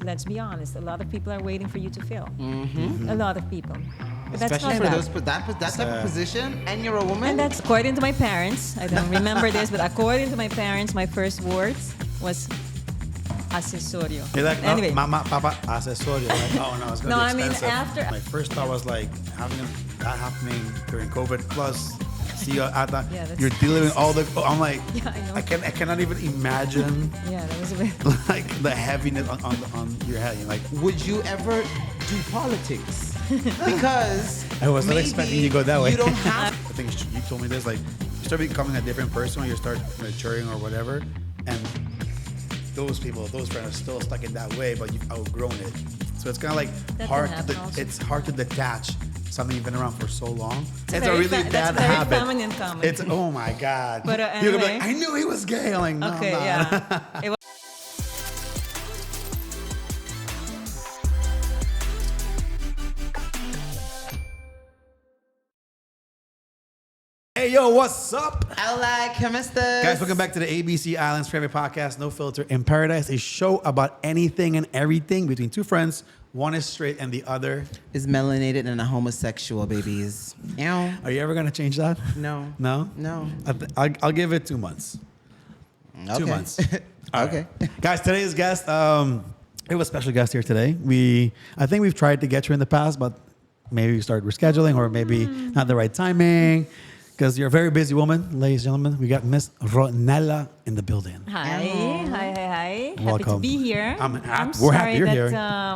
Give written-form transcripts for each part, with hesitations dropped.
let's be honest, a lot of people are waiting for you to fill. A lot of people. But that's Especially not for bad. that type of position, and you're a woman. And that's according to my parents. I don't remember this, but according to my parents, my first words was accessorio. You're like, no, Anyway. mama, papa, accessorio. Like, oh no, it's gonna No, be I mean, expensive. after- My first thought was like that happening during COVID. Plus, see you at that. Yeah, that's- You're dealing with all the. I'm like, Yeah, I know. I cannot even imagine Yeah, that was a bit. like the heaviness on your head. You're like, Would you ever do politics? Because I was not maybe expecting you to go that way. You don't have. I think you told me this. Like, you start becoming a different person when you start maturing or whatever, and those friends are still stuck in that way, but you've outgrown it. So it's kind of like That hard. can happen also. It's hard to detach something you've been around for so long. It's a very really fa- bad that's very habit. feminine comment. It's oh my god. But, You're gonna be anyway. like, I knew he was gay. I'm like, no, Okay, I'm not. yeah. It was- Hey yo, what's up? Hola, ¿cómo estás? Guys, welcome back to the ABC Islands Favorite Podcast, No Filter in Paradise, a show about anything and everything between two friends. One is straight and the other. Is melanated and a homosexual, babies. Ew. Are you ever gonna change that? No. No? No. I'll give it 2 months. Okay. 2 months. All Okay. right. Guys, today's guest, we have a special guest here today. I think we've tried to get you in the past, but maybe we started rescheduling or maybe not the right timing. Because you're a very busy woman, ladies and gentlemen. We got Miss Ronella in the building. Hi. Happy to Welcome. be here. We're happy sorry you're that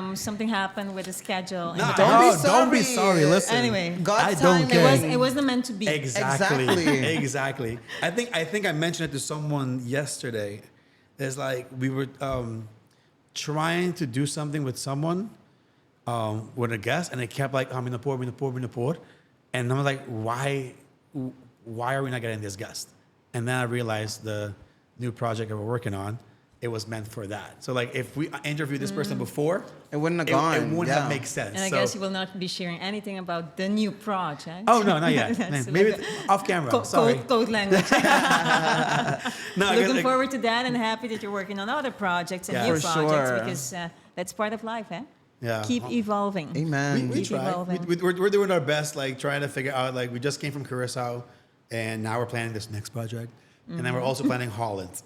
here. Something happened with the schedule. No, and the Don't be don't be sorry. sorry. Listen, Anyway. God's I don't timing. care. it wasn't meant to be. Exactly. Exactly. I think I mentioned it to someone yesterday. It's like we were trying to do something with someone, with a guest, and they kept like, I'm in the port. And I'm like, why are we not getting this guest? And then I realized the new project that we're working on, it was meant for that. So like if we interviewed this person before, It wouldn't have it gone. wouldn't have made sense. And I So- guess you will not be sharing anything about the new project. Oh, no, not yet. That's Maybe like off camera. Sorry. Code language. No, I Looking guess- forward to that and happy that you're working on other projects and Yeah. new For projects sure. because that's part of life, eh? Yeah. Keep evolving. Amen. We Keep try. evolving. We're doing our best, like trying to figure out. Like we just came from Curacao, and now we're planning this next project, and then we're also planning Holland.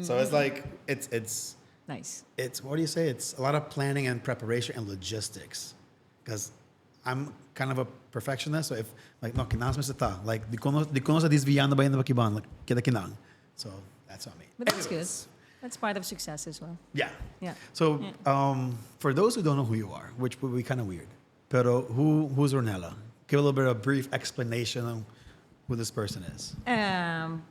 So it's like it's Nice. what do you say? It's a lot of planning and preparation and logistics, because I'm kind of a perfectionist. So if like no kinang sa ta, like di ko sa desviando ba yan na bakiban, like kita kinang. So that's on me. But that's good. Anyways. That's part of success as well. Yeah. Yeah. So, for those who don't know who you are, which would be kind of weird, pero who's Ronella? Give a little bit of brief explanation on who this person is.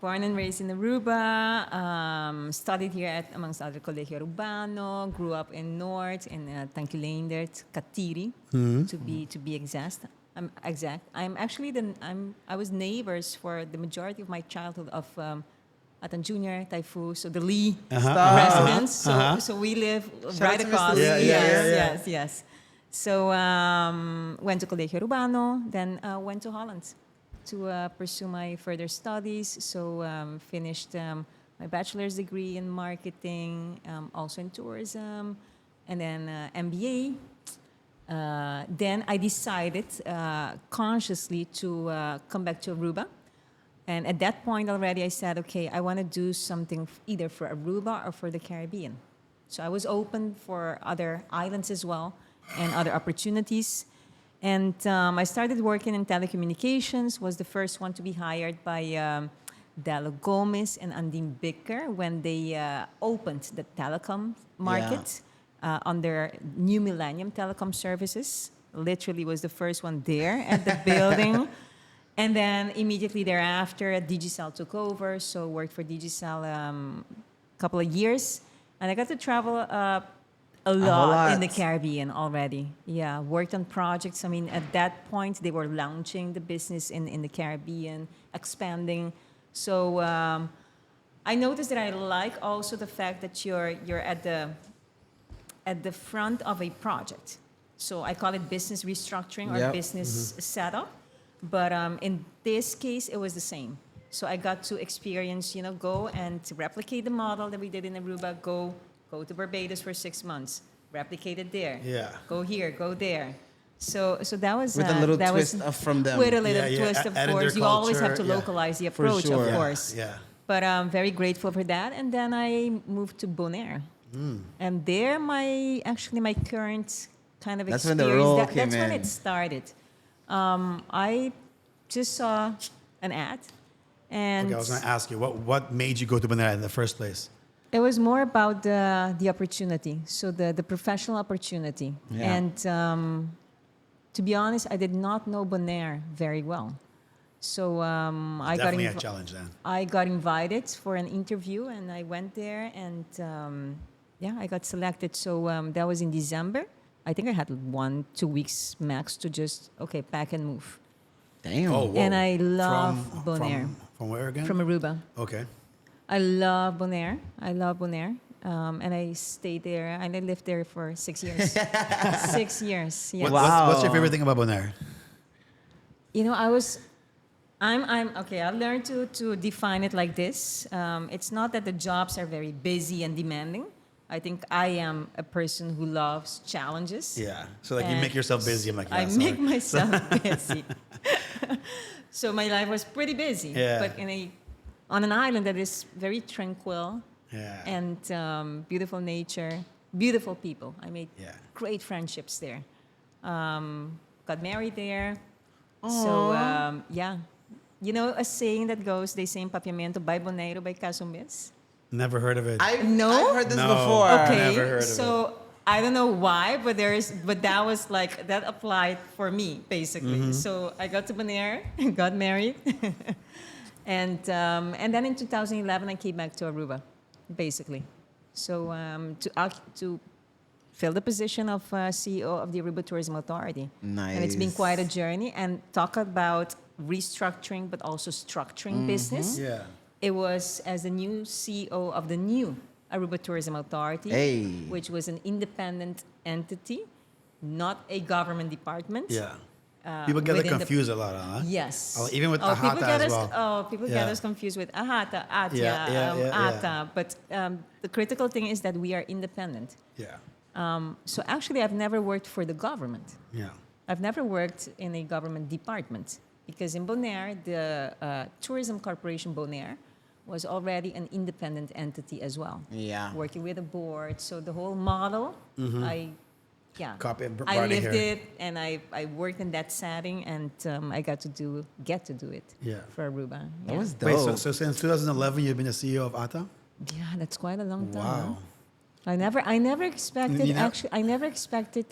Born and raised in Aruba, studied here at, amongst other, Colegio Arubano, grew up in North, in Tangkileendert, Katiri, to be exact. I'm actually I was neighbors for the majority of my childhood of Atan Junior, Taifu, so the Lee residents. So we live right out to across. Mr. Lee. Yes. So went to Colegio Urbano, then went to Holland to pursue my further studies. So finished my bachelor's degree in marketing, also in tourism, and then MBA. Then I decided consciously to come back to Aruba. And at that point already, I said, okay, I want to do something either for Aruba or for the Caribbean. So I was open for other islands as well and other opportunities. And I started working in telecommunications, was the first one to be hired by Dalo Gomez and Andine Bicker when they opened the telecom market on their new Millennium Telecom Services. Literally was the first one there at the building. And then immediately thereafter, Digicel took over. So worked for Digicel a couple of years. And I got to travel a lot in the Caribbean already. Yeah, worked on projects. I mean, at that point, they were launching the business in the Caribbean, expanding. So I noticed that I like also the fact that you're at the front of a project. So I call it business restructuring or business setup. But in this case, it was the same. So I got to experience, go and to replicate the model that we did in Aruba, go to Barbados for 6 months, replicate it there. Yeah. Go here, go there. So that was With a little that twist was, from them. with a little Yeah, yeah, twist, of added their course. You always have to culture, yeah. localize the For approach, sure. of Yeah, course. Yeah. But I'm very grateful for that. And then I moved to Bonaire. And there, my current kind of That's when experience, the role came that's when in. it started. I just saw an ad. And Okay, I was going to ask you, what made you go to Bonaire in the first place? it was more about the opportunity, so the professional opportunity. Yeah. And to be honest, I did not know Bonaire very well. So Definitely a challenge then. I got invited for an interview, and I went there, and I got selected. So that was in December. I think I had 1-2 weeks max to just pack and move. Damn. Oh, whoa. And I love Bonaire. From where again? From Aruba. Okay. I love Bonaire. And I stayed there, and I lived there for 6 years. 6 years, yes. What's your favorite thing about Bonaire? You know, I'm okay. I've learned to define it like this. It's not that the jobs are very busy and demanding. I think I am a person who loves challenges. Yeah. So like you And make yourself busy. I'm like, yeah, I sorry. make myself busy. So my life was pretty busy. Yeah. But on an island that is very tranquil Yeah. and beautiful nature, beautiful people. I made Yeah. great friendships there. Got married there. So, You know a saying that goes, they say in Papiamento, by Bonaire, by Casumbes? Never heard of it. No? I've heard this No. before. Okay, never heard of so I don't know why, but that was like, that applied for me, basically. Mm-hmm. So I got to Bonaire, got married, and then in 2011, I came back to Aruba, basically. So to fill the position of CEO of the Aruba Tourism Authority. Nice. And it's been quite a journey, and talk about restructuring, but also structuring business. Yeah. It was as the new CEO of the new Aruba Tourism Authority, Hey. which was an independent entity, not a government department. Yeah. People get it within the- confused a lot, huh? Yes. Oh, even with people Ahata get as us, well. people get Yeah. us confused with Ahata, Atia, Yeah. Ata. But the critical thing is that we are independent. Yeah. So actually, I've never worked for the government. Yeah. I've never worked in a government department because in Bonaire, the Tourism Corporation Bonaire was already an independent entity as well. Yeah. Working with a board. So the whole model, Copy and I brought it lived here. it, and I worked in that setting, and I get to do it Yeah. for Aruba. That Yeah. was dope. Wait, so since 2011, you've been a CEO of ATA? Yeah, that's quite a long time. Wow. Huh? I never expected You know- actually. I never expected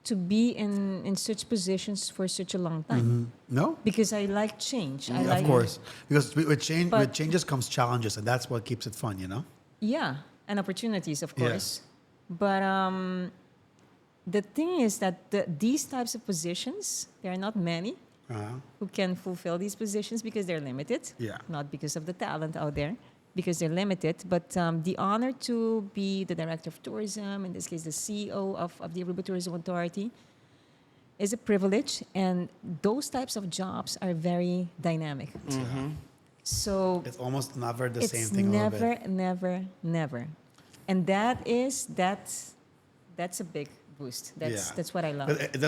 to be in such positions for such a long time No? because I like change. I Yeah, like, of course. Because with change, But- with changes comes challenges, and that's what keeps it fun, you know? Yeah, and opportunities, of Yeah. course. But the thing is that these types of positions, there are not many Uh-huh. who can fulfill these positions because they're limited. Yeah. Not because of the talent out there, because they're limited. But the honor to be the director of tourism, in this case, the CEO of the Aruba Tourism Authority, is a privilege. And those types of jobs are very dynamic. So It's almost never the it's same thing a little bit. never. And that's a big boost. That's what I love. But it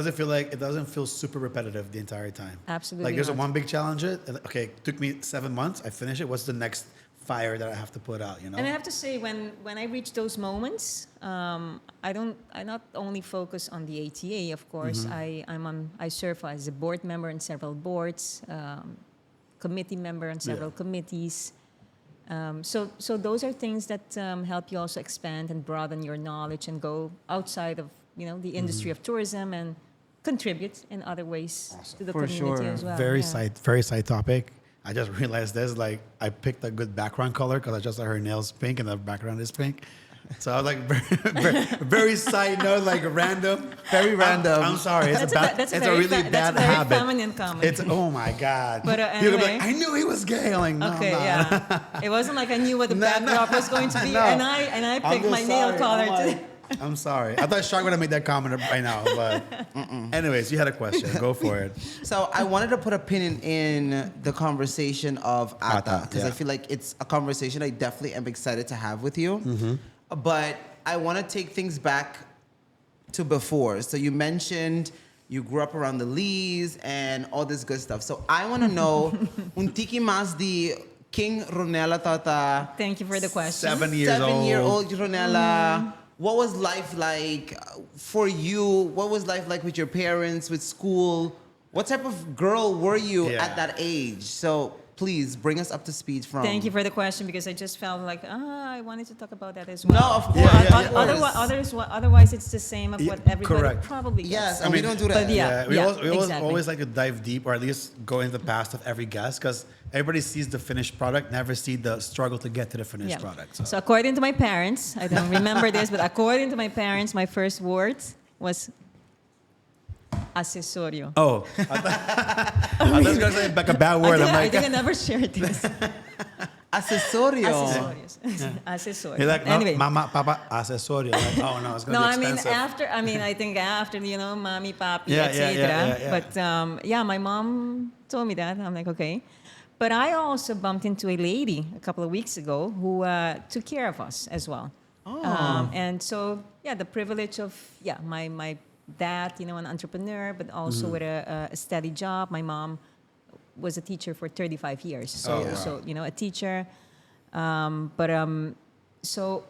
doesn't feel super repetitive the entire time. Absolutely Like there's not. one big challenge. Okay, it took me 7 months. I finish it. What's the next fire that I have to put out? You know. And I have to say, when I reach those moments, I not only focus on the ATA. Of course, I serve as a board member in several boards, committee member on several committees. So those are things that help you also expand and broaden your knowledge and go outside of the industry of tourism and contribute in other ways to the For community sure. as well. Very side topic. I just realized this. Like I picked a good background color because I just saw her nails pink and the background is pink. So I was like, very side note, like random. Very random. I'm sorry. It's That's a very really bad that's a very habit. feminine comment. It's oh my god. But, People be anyway. like, I knew he was gay. I'm like, no, Okay, I'm not. yeah. It wasn't like I knew what the No, backdrop was going to be, no. and I I'm picked just my nail sorry. color I'm too. like, I'm sorry. I thought Shark would have made that comment by now, but anyways, you had a question. Go for it. So I wanted to put a pin in the conversation of ATA ATA, because yeah. I feel like it's a conversation I definitely am excited to have with you. But I want to take things back to before. So you mentioned you grew up around the Lees and all this good stuff. So I want to know, un tiki mas di King Ronella Tata. Thank you for the question. 7 years old. 7-year-old Ronella. What was life like for you? What was life like with your parents, with school? What type of girl were you Yeah. at that age? So please bring us up to speed from. Thank you for the question because I just felt like I wanted to talk about that as well. No, of course. Yeah, yeah, of course. Otherwise, it's the same of Yeah, what everybody correct. probably gets. Yes, and we don't do that. But yeah, we always, exactly. always like to dive deep, or at least go into the past of every guest, because everybody sees the finished product, never see the struggle to get to the finished product. So according to my parents, I don't remember this, but according to my parents, my first words was accesorio. Oh, I was gonna say like a bad word. I think I never shared this. Accesorio. Accessorios. Accessorios. You're like, no, Anyway. mama, papa, accesorio. Like, oh no, it's gonna No, be I mean expensive. I think after mommy, papi, Yeah, etc. yeah. But my mom told me that. I'm like, okay. But I also bumped into a lady a couple of weeks ago who took care of us as well. And so the privilege of my dad, an entrepreneur, but also with a steady job. My mom was a teacher for 35 years, so a teacher. So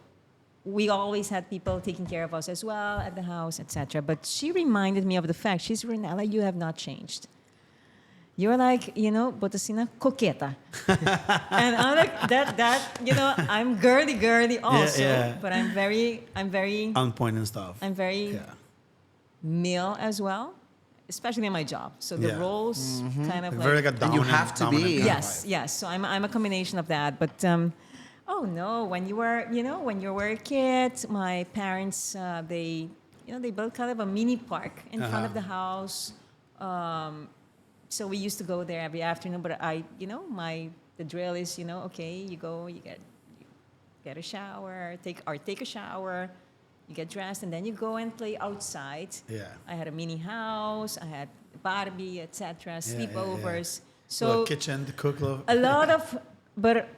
we always had people taking care of us as well at the house, etc. But she reminded me of the fact, she's Ronella, you have not changed. You're like, Botacina coqueta. And I'm like, I'm girly also, but I'm very On point and stuff. I'm very male as well, especially in my job. So the roles kind of Very like a And you dominant, have to dominant be. kind of yes, vibe. yes. So I'm a combination of that. But oh no, when you were a kid, my parents they built kind of a mini park in front of the house. So we used to go there every afternoon. But the drill is okay, you go, you get a shower, take a shower. You get dressed and then you go and play outside. Yeah. I had a mini house. I had Barbie, etc. Sleepovers. So Little kitchen to cook. a lot of, but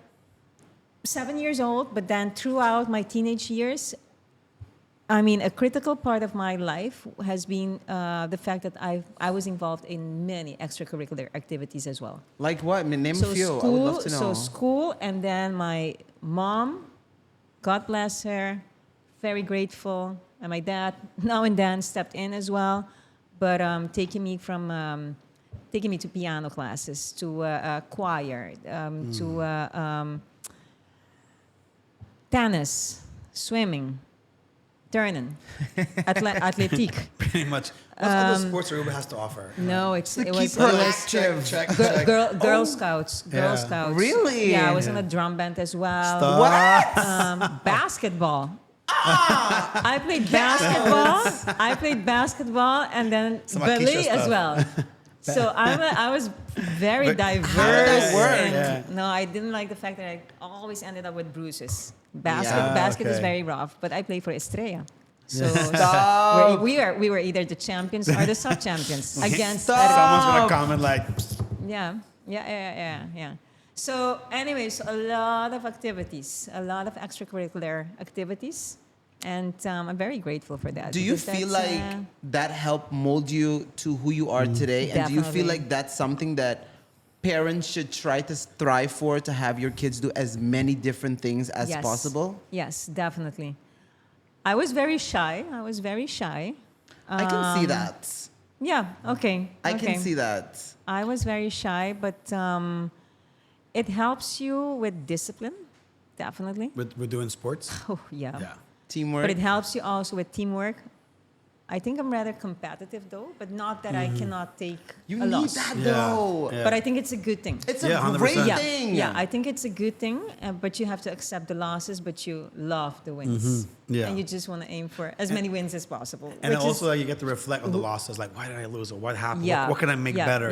7 years old. But then throughout my teenage years, a critical part of my life has been the fact that I was involved in many extracurricular activities as well. Like what? Name a So few. I would school, love to know. and then my mom, God bless her, very grateful, and my dad now and then stepped in as well, but taking me to piano classes, to choir, to tennis, swimming, turning, athletic. Pretty much. What's all the sports Aruba has to offer? No, it keep was her it was active. Check. Girl Scouts. Girl Yeah. Scouts. Really? Yeah, I was in a drum band as well. Stop. What? Basketball. I played basketball. I played basketball and then Some ballet Akisha as stuff. well. So I was very diverse. that work? And no, I didn't like the fact that I always ended up with bruises. Basket is okay. very rough, but I played for Estrella. So Stop. we were either the champions or the sub champions against. Someone's gonna comment like, Yeah. So, anyways, a lot of activities, a lot of extracurricular activities, and I'm very grateful for that. Do you because feel that's, like that helped mold you to who you are today? And do you feel Definitely. like that's something that parents should try to strive for, to have your kids do as many different things as yes, possible? Yes, definitely. I was very shy. I can see that. Yeah. Okay. I okay. can see that. I was very shy, but it helps you with discipline, definitely. we're doing sports. Oh yeah. Yeah. Teamwork. But it helps you also with teamwork. I think I'm rather competitive though, but not that I cannot take you a need loss. that Yeah. though. Yeah. But I think it's a good thing. It's Yeah, a 100%. great Yeah. thing. Yeah, I think it's a good thing, but you have to accept the losses, but you love the wins. Yeah. And you just want to aim for as many wins as possible. And which also is, you get to reflect on the losses, like why did I lose or what happened? yeah, What can I make yeah, better?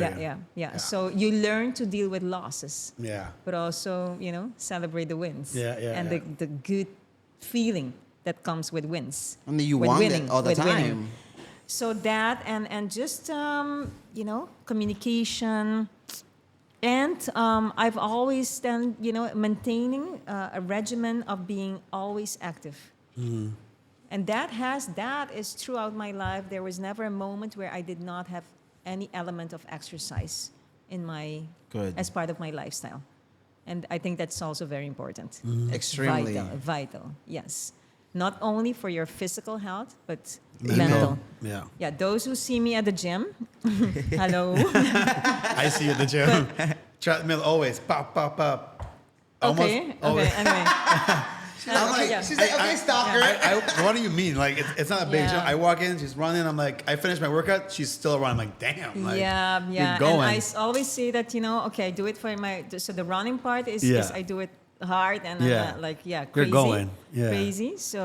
Yeah. So you learn to deal with losses, Yeah. but also, celebrate the wins. Yeah, And the good feeling that comes with wins. And you with want winning, it all the with time. winning. So that and just communication, and I've always done maintaining a regimen of being always active. And that is throughout my life. There was never a moment where I did not have any element of exercise in my Good. as part of my lifestyle. And I think that's also very important. Extremely. Vital, yes. Not only for your physical health, but Mental. mental. Yeah. Yeah, those who see me at the gym, hello. I see you at the gym. Treadmill always pop, pop, pop. Okay, always. anyway. I'm like, yeah. She's like, okay, stalker. what do you mean? Like, it's not a big Yeah. jump. I walk in, she's running. I'm like, I finished my workout. She's still running. I'm like, damn. Like, Yeah. You're going. And I always say that, okay, I do it for so the running part is I do it hard and Yeah. crazy. You're going. Yeah. Crazy. So,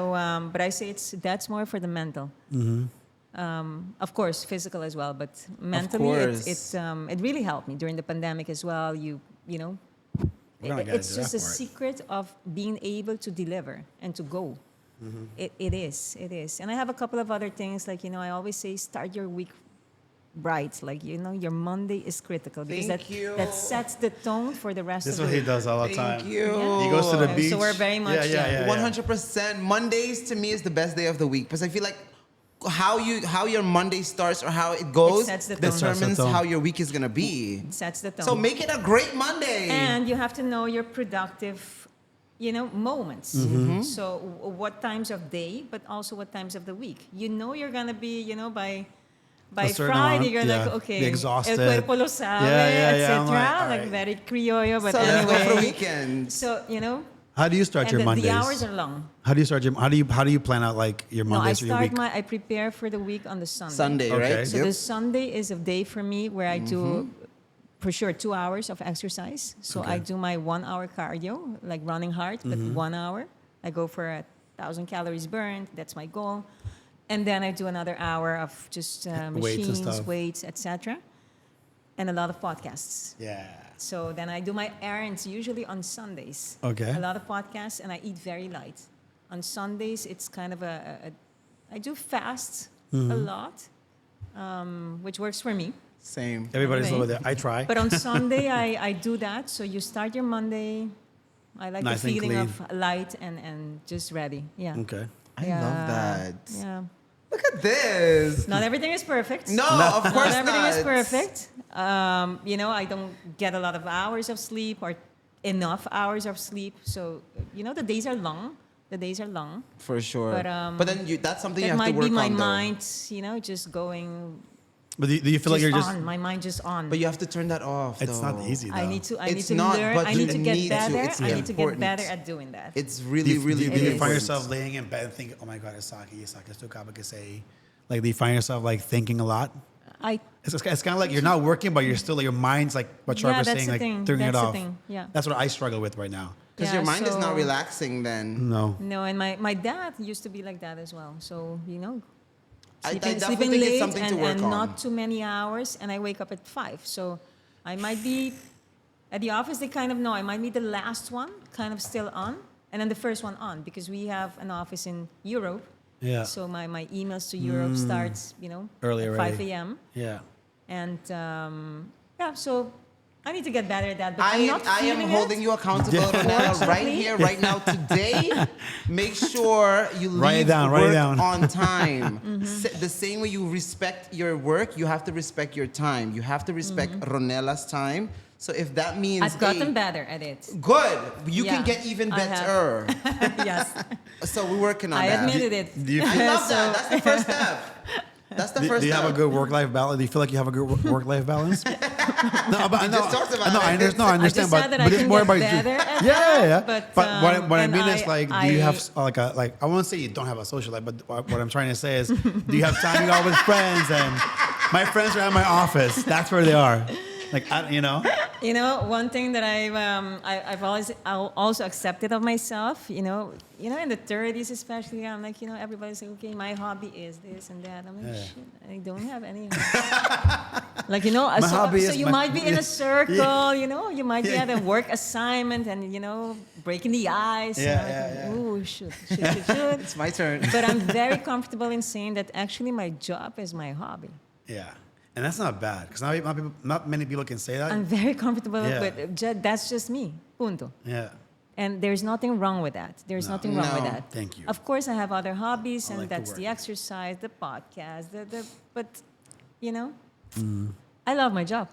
but I say that's more for the mental. Of course, physical as well, but mentally, course. it really helped me during the pandemic as well. You know, We're gonna get it's into just that a part. secret of being able to deliver and to go. It is. And I have a couple of other things, like, I always say start your week bright. Like, your Monday is critical because Thank you. that sets the tone for the rest This is of what the he week. does all the Thank time. you. Yeah. He goes to the So beach. we're very much, yeah. 100%. Mondays to me is the best day of the week because I feel like how your Monday starts or how it goes sets the tone. determines Sets the tone. how your week is gonna be. It sets the tone. So make it a great Monday. And you have to know your productive, moments. Mm-hmm. So what times of day, but also what times of the week. You're gonna be, by A certain Friday, amount, you're yeah. like, okay, Be exhausted. el cuerpo lo sabe, Yeah. I'm etc. like, all Like right. very criollo, but so let's go for anyway. weekends. So, How do you start and your the Mondays? hours are long. How do you start your? How do you plan out like your No, I Mondays or your week? I prepare for the week on the Sunday. Sunday, Okay. right? So the Sunday is a day for me where I do, for sure, 2 hours of exercise. So Okay. I do my 1 hour cardio, like running hard, but 1 hour. I go for 1,000 calories burned. That's my goal. And then I do another hour of just Weights and machines, stuff. weights, etc. And a lot of podcasts. Yeah. So then I do my errands usually on Sundays. Okay. A lot of podcasts, and I eat very light. On Sundays, it's kind of I do fast a lot, which works for me. Same. Everybody's Anyway. over there. I try. But on Sunday, I do that. So you start your Monday. I like Nice the and feeling clean. of light and just ready. Yeah. Okay. I Yeah. love that. Yeah. Look at this. Not everything is perfect. No, of course Not everything not. is perfect. I don't get a lot of hours of sleep or enough hours of sleep. So, the days are long. The days are long. For sure. But, then that's something you That have to might work be my on, though. mind, just going. But do you feel like just you're just? on. My mind just on. But you have to turn that off. It's not though. easy though. I need to It's learn. not, I need but to you get need to. better. It's I need to get important. better at doing that. It's Do really, you, really, do really you find important. yourself laying in bed and thinking, "Oh my God, it's sake, esto acaba que say." Like, do you find yourself like thinking a lot? I It's kind of like you're not working, but you're still like your mind's like what Sharp Yeah, was that's saying, the like thing. turning it That's the off. thing. Yeah. That's what I struggle with right now. Because Yeah, your mind is not so- relaxing then. No. No, and my dad used to be like that as well. So, I sleeping definitely think late it's something to work and on. not too many hours, and I wake up at 5. So I might be at the office. They kind of know I might be the last one, kind of still on, and then the first one on because we have an office in Europe. Yeah. So my emails to Europe starts, Early at already. 5 a.m. Yeah. And so I need to get better at that. But I'm not I am feeling holding it. you accountable, Ronella, right here, right now, today. Make sure you Write it leave down, write it work down. on time. The same way you respect your work, you have to respect your time. You have to respect Ronella's time. So if that means I've gotten hey, better at it. good, you Yeah, can get even I have. better. Yes, So we're working on I that. admitted it. Do you I feel, love that. That's the first step. That's the do, first do you step. have a good work-life balance? Do you feel like you have a good work-life balance? No, but I know. just talked about I know. it. I understand. I understand. just But, said that but I it's can more get about better at yeah, that, yeah. but, what I and mean is like, do you I- have I won't say you don't have a social life, but what I'm trying to say is, do you have time to go out with friends? And my friends are at my office. That's where they are. Like one thing that I've always also accepted of myself. In the 30s especially, I'm like, everybody's like, okay, my hobby is this and that. I'm like, Yeah. shit, I don't have any. Like, so hobby is you my- might be in a circle. Yeah. You might be at a work assignment and breaking the ice. Yeah. Ooh, shoot. It's my turn. But I'm very comfortable in saying that actually my job is my hobby. yeah, and that's not bad because not many people can say that. I'm very comfortable Yeah. with that's just me. Punto. Yeah. And there's nothing wrong with that. There's No. nothing wrong with No. that. Thank you. Of course, I have other hobbies, I and like to that's work. the exercise, the podcast, but you know, Mm. I love my job.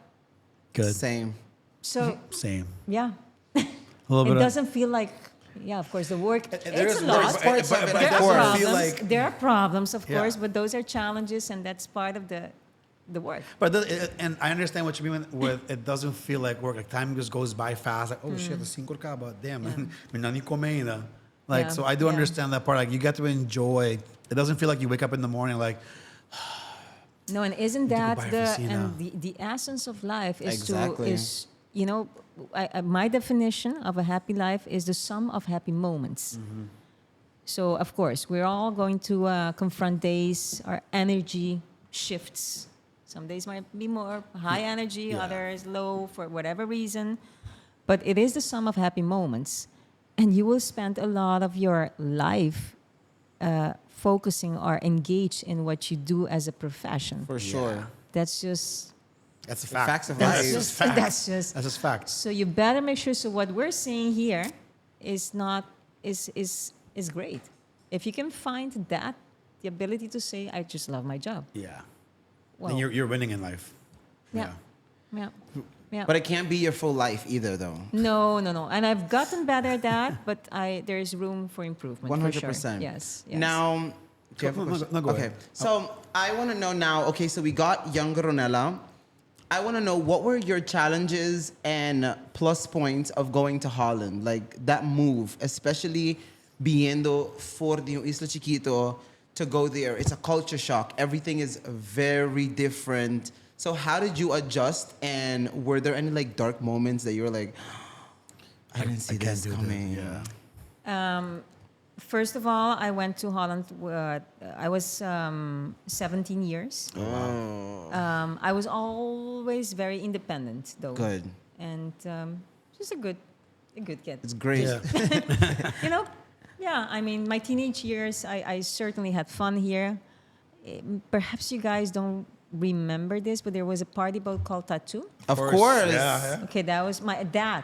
Good. Same. So Same. yeah, A little it bit. doesn't feel like, yeah, of course, the work. There It's is a work, lot. but- Parts of it, but of it There are doesn't feel problems. like. There are problems, of Yeah. course, but those are challenges, and that's part of the work. But and I understand what you mean with it doesn't feel like work. Like time just goes by fast. Like, oh shit, the 5 acaba. Damn, man. Nani come ainda. Like, Yeah, so I do yeah. understand that part. Like, you get to enjoy. It doesn't feel like you wake up in the morning like, No, and isn't Need to that go buy the Fresina. and the essence of life is Exactly. to is you know my definition of a happy life is the sum of happy moments. Mm-hmm. So of course we're all going to confront days our energy shifts. Some days might be more high energy, Yeah. others low for whatever reason, but it is the sum of happy moments, and you will spend a lot of your life focusing or engaged in what you do as a profession. For sure. That's just that's a The fact. facts of That's life. just fact. that's just That's just fact. so you better make sure. So what we're seeing here is not is great. If you can find that, the ability to say, I just love my job. Yeah. Well, Then you're winning in life. Yeah. yeah, yeah. But it can't be your full life either, though. no. And I've gotten better at that, but there is room for improvement. For sure. 100%. Yes. Now, do you have a No, question? no, go okay. ahead. So I want to know now. Okay, so we got younger Ronella. I want to know what were your challenges and plus points of going to Holland, like that move, especially viendo for the Isla Chiquito to go there. It's a culture shock. Everything is very different. So how did you adjust? And were there any like dark moments that you were like, I didn't see can't this do that. coming? Yeah. First of all, I went to Holland. I was 17 years. Oh, I was always very independent, though. good. And just a good kid. It's great. Yeah. You know, yeah. I mean, my teenage years, I certainly had fun here. Perhaps you guys don't remember this, but there was a party boat called Tattoo. Of course. course. Yeah. Okay, that was my dad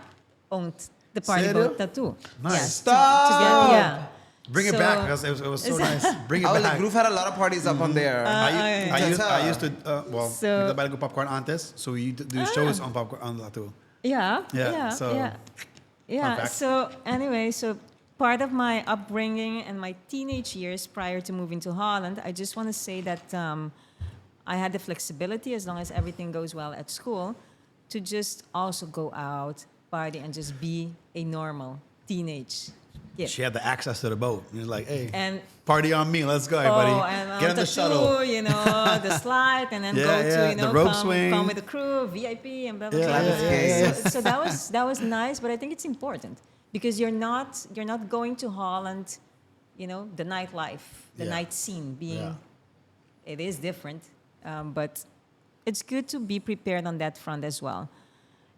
owned the party Serio? boat Tattoo. Nice. Yes, Stop! together, yeah. Bring it So- back because it was so nice. Bring it Oh, back. the group had a lot of parties up on there. I used to well, So- so, go popcorn antes, so we do shows on popcorn on that too. Yeah, Yeah, yeah, so- yeah. Yeah. fact. So anyway, so part of my upbringing and my teenage years prior to moving to Holland, I just want to say that I had the flexibility, as long as everything goes well at school, to just also go out, party, and just be a normal teenage kid. She had the access to the boat. And you're like, hey, And party on me. Let's go, everybody. and Get on the shuttle. you know, the slide, and then Yeah, go yeah, to, you the know, rope come, swing. come with the crew, VIP, and blah blah Yeah, blah. yeah, yeah, yeah. So that was nice, but I think it's important because you're not going to Holland, you know, the nightlife, the Yeah. night scene being, Yeah. it is different, but it's good to be prepared on that front as well,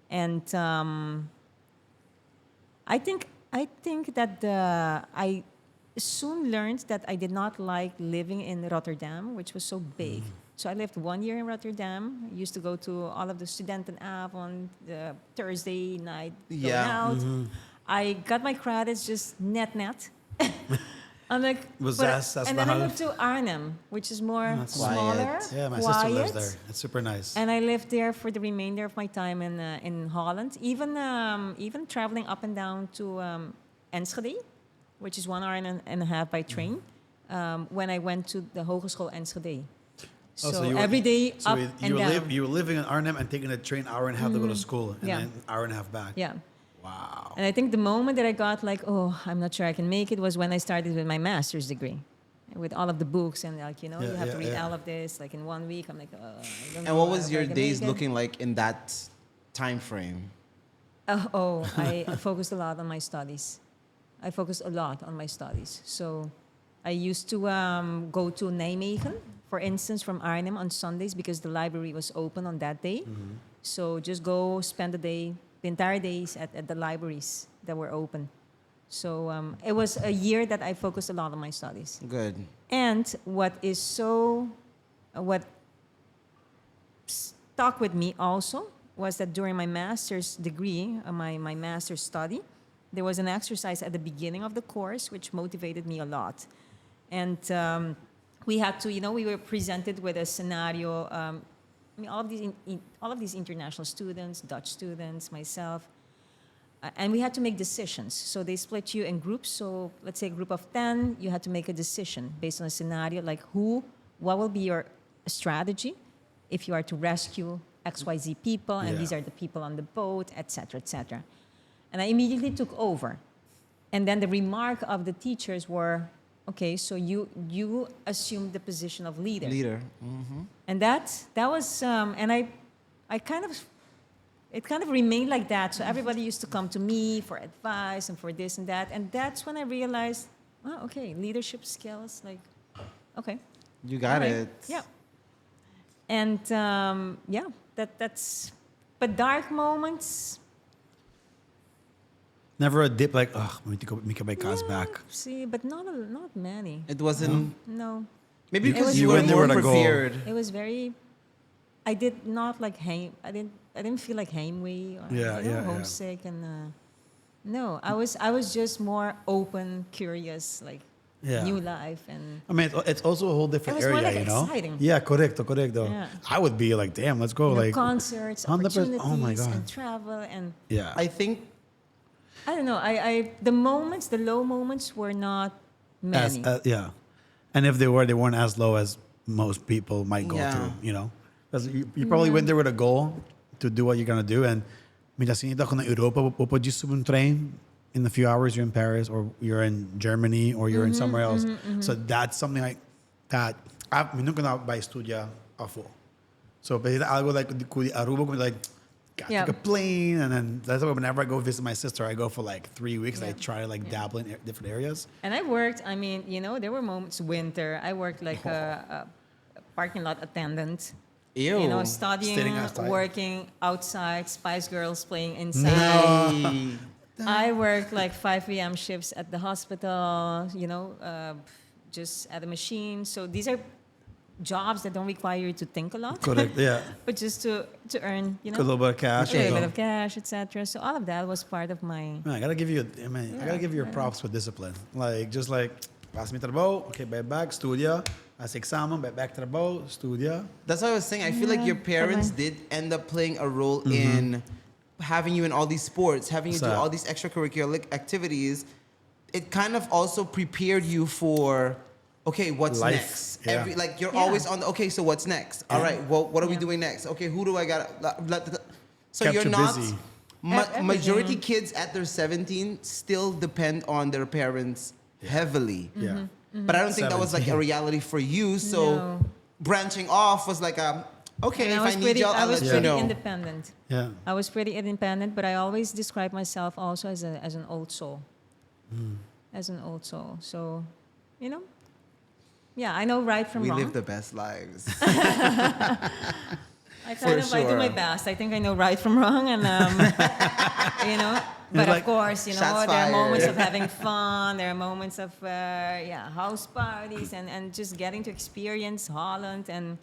and I think that I soon learned that I did not like living in Rotterdam, which was so big. So I lived 1 year in Rotterdam. I used to go to all of the Studentenavond, the Thursday night going Yeah. out. I got my credits just net. I'm like, Was but- that's and the then I hard- moved to Arnhem, which is more That's smaller, Yeah, my sister lives quiet. there. It's super nice. And I lived there for the remainder of my time in Holland. Even traveling up and down to Enschede, which is 1 hour and a half by train. When I went to the Hogeschool Enschede, Oh, so you were- every day so up and down. you were living in Arnhem and taking a train hour and a half to go to school, and Yeah. then hour and a half back. Yeah. Wow. And I think the moment that I got like, oh, I'm not sure I can make it, was when I started with my master's degree, with all of the books and like, you know, Yeah, you have to yeah, read yeah. all of this like in 1 week. I'm like, oh, I don't know And what was if your I can days make it. looking like in that time frame? I focused a lot on my studies. I focused a lot on my studies. So I used to go to Nijmegen, for instance, from Arnhem on Sundays because the library was open on that day. So just go spend the entire days at the libraries that were open. So it was a year that I focused a lot on my studies. Good. And what stuck with me also was that during my master's degree, my master's study, there was an exercise at the beginning of the course which motivated me a lot. And we had to, we were presented with a scenario. All of these international students, Dutch students, myself, and we had to make decisions. So they split you in groups. So let's say a group of 10, you had to make a decision based on a scenario, like what will be your strategy if you are to rescue XYZ people, and these are the people on the boat, et cetera, et cetera. And I immediately took over. And then the remark of the teachers were, okay, so you assumed the position of leader. And that was, and I kind of, it kind of remained like that. So everybody used to come to me for advice and for this and that. And that's when I realized, oh, okay, leadership skills, like, okay. You got All right. it. Yeah. And that's, but dark moments. Never a dip like, oh, we need to go make my cars back. See, but not many. It wasn't. No. Maybe It because was you were when they more were to go. prepared. It was very. I did not like I didn't feel like heimwee or homesick and. No, I was just more open, curious, like new life and. I mean, it's also a whole different It was area, more like you know. exciting. Yeah, correcto. Yeah. I would be like, damn, let's go, like concerts, 100%. opportunities, Oh my God. and travel and. Yeah. I think I don't know. The low moments were not many. Yeah, and if they weren't as low as most people might go Yeah. through, you know, because you probably went there with a goal to do what you're gonna do, and minasinido ako ng Europa, pupunta sa train. In a few hours, you're in Paris, or you're in Germany, or you're in somewhere else. So that's something like that. Nunca na ba estudia ako. So, but algo like Aruba, like. Take a plane, and then that's why whenever I go visit my sister, I go for like 3 weeks. I try to like dabble in different areas. And I worked, there were moments, winter, I worked like a parking lot attendant. Ew. Studying, Standing outside. working outside, Spice Girls playing inside. Hey. I worked like 5 p.m. shifts at the hospital, just at a machine. So these are jobs that don't require you to think a lot. Correct. Yeah. But just to earn, A little bit of cash. a little bit of cash, etc. So all of that was part of my. Man, I gotta give you. I gotta give you your props for discipline. Like just like, pass me trabaho. Okay, back studia. As examen, back trabaho, studia. That's what I was saying. I feel like your parents did end up playing a role in having you in all these sports, having you do all these extracurricular activities. It kind of also prepared you for, okay, what's Life, next? yeah. You're always on. Okay, so what's next? All right, well, what are we doing next? Okay, who do I got? So Kept you're you not. busy. Majority kids at their 17 still depend on their parents heavily. Yeah. But I don't think that was like a 17. reality for you. So No. branching off was like okay, And if I need y'all, I'll let you pretty know. independent. Yeah. I was pretty independent, but I always describe myself also as an old soul. As an old soul. So, I know right from We wrong. live the best lives. I kind For of I do my sure. best. I think I know right from wrong, and but like, of course, there shots are moments fired. of having fun. There are moments of house parties and just getting to experience Holland and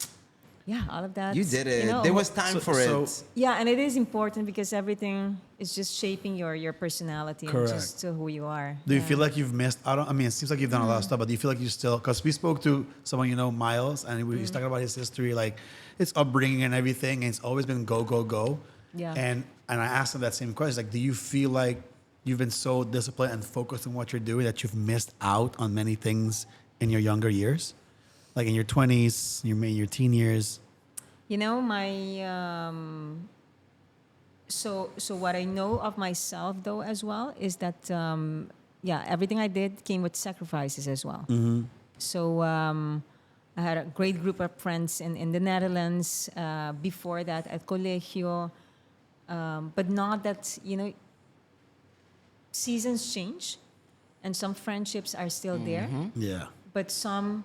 all of that. You did it. There was time for it. Yeah, and it is important because everything is just shaping your personality Correct. and just to who you are. Do you feel like you've missed out on? I mean, it seems like you've done a lot of stuff, but do you feel like you still? Because we spoke to someone Miles, and he's talking about his history, like his upbringing and everything, and it's always been go, go, go. Yeah. And I asked him that same question, like, do you feel like you've been so disciplined and focused on what you're doing that you've missed out on many things in your younger years, like in your 20s, your teen years? My so what I know of myself though as well is that everything I did came with sacrifices as well. So I had a great group of friends in the Netherlands before that at colegio, but not that seasons change, and some friendships are still there, Yeah. but some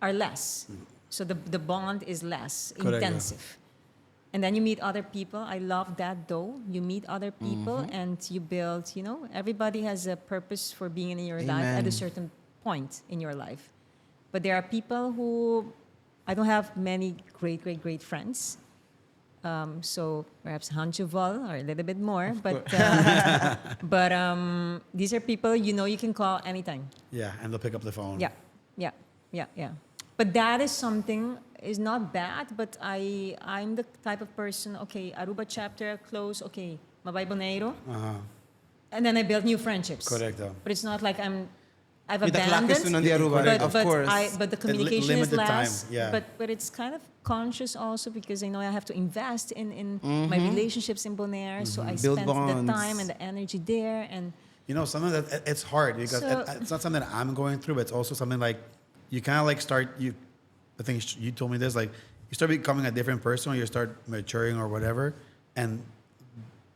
are less. So the bond is less Correct, intensive. And then you meet other people. I love that though. You meet other people and you build, everybody has a purpose for being in your life at Amen. a certain point in your life. But there are people who, I don't have many great friends. So perhaps Hanchuval or a little bit more, these are people you can call anytime. Yeah, and they'll pick up the phone. Yeah, yeah, yeah, yeah. But that is something is not bad. But I'm the type of person. Okay, Aruba chapter close. Okay, Mabay Boneiro, and then I build new friendships. Correcto. But it's not like I've With the abandoned. claques on the Aruba, Correct. of course. But the communication is limited time, less. yeah. But it's kind of conscious also because I know I have to invest in my relationships in Bonaire. So I Build spend bonds. the time and the energy there. And Something that it's hard because So- it's not something that I'm going through, but it's also something like you kind of like I think you told me this, like you start becoming a different person or you start maturing or whatever. And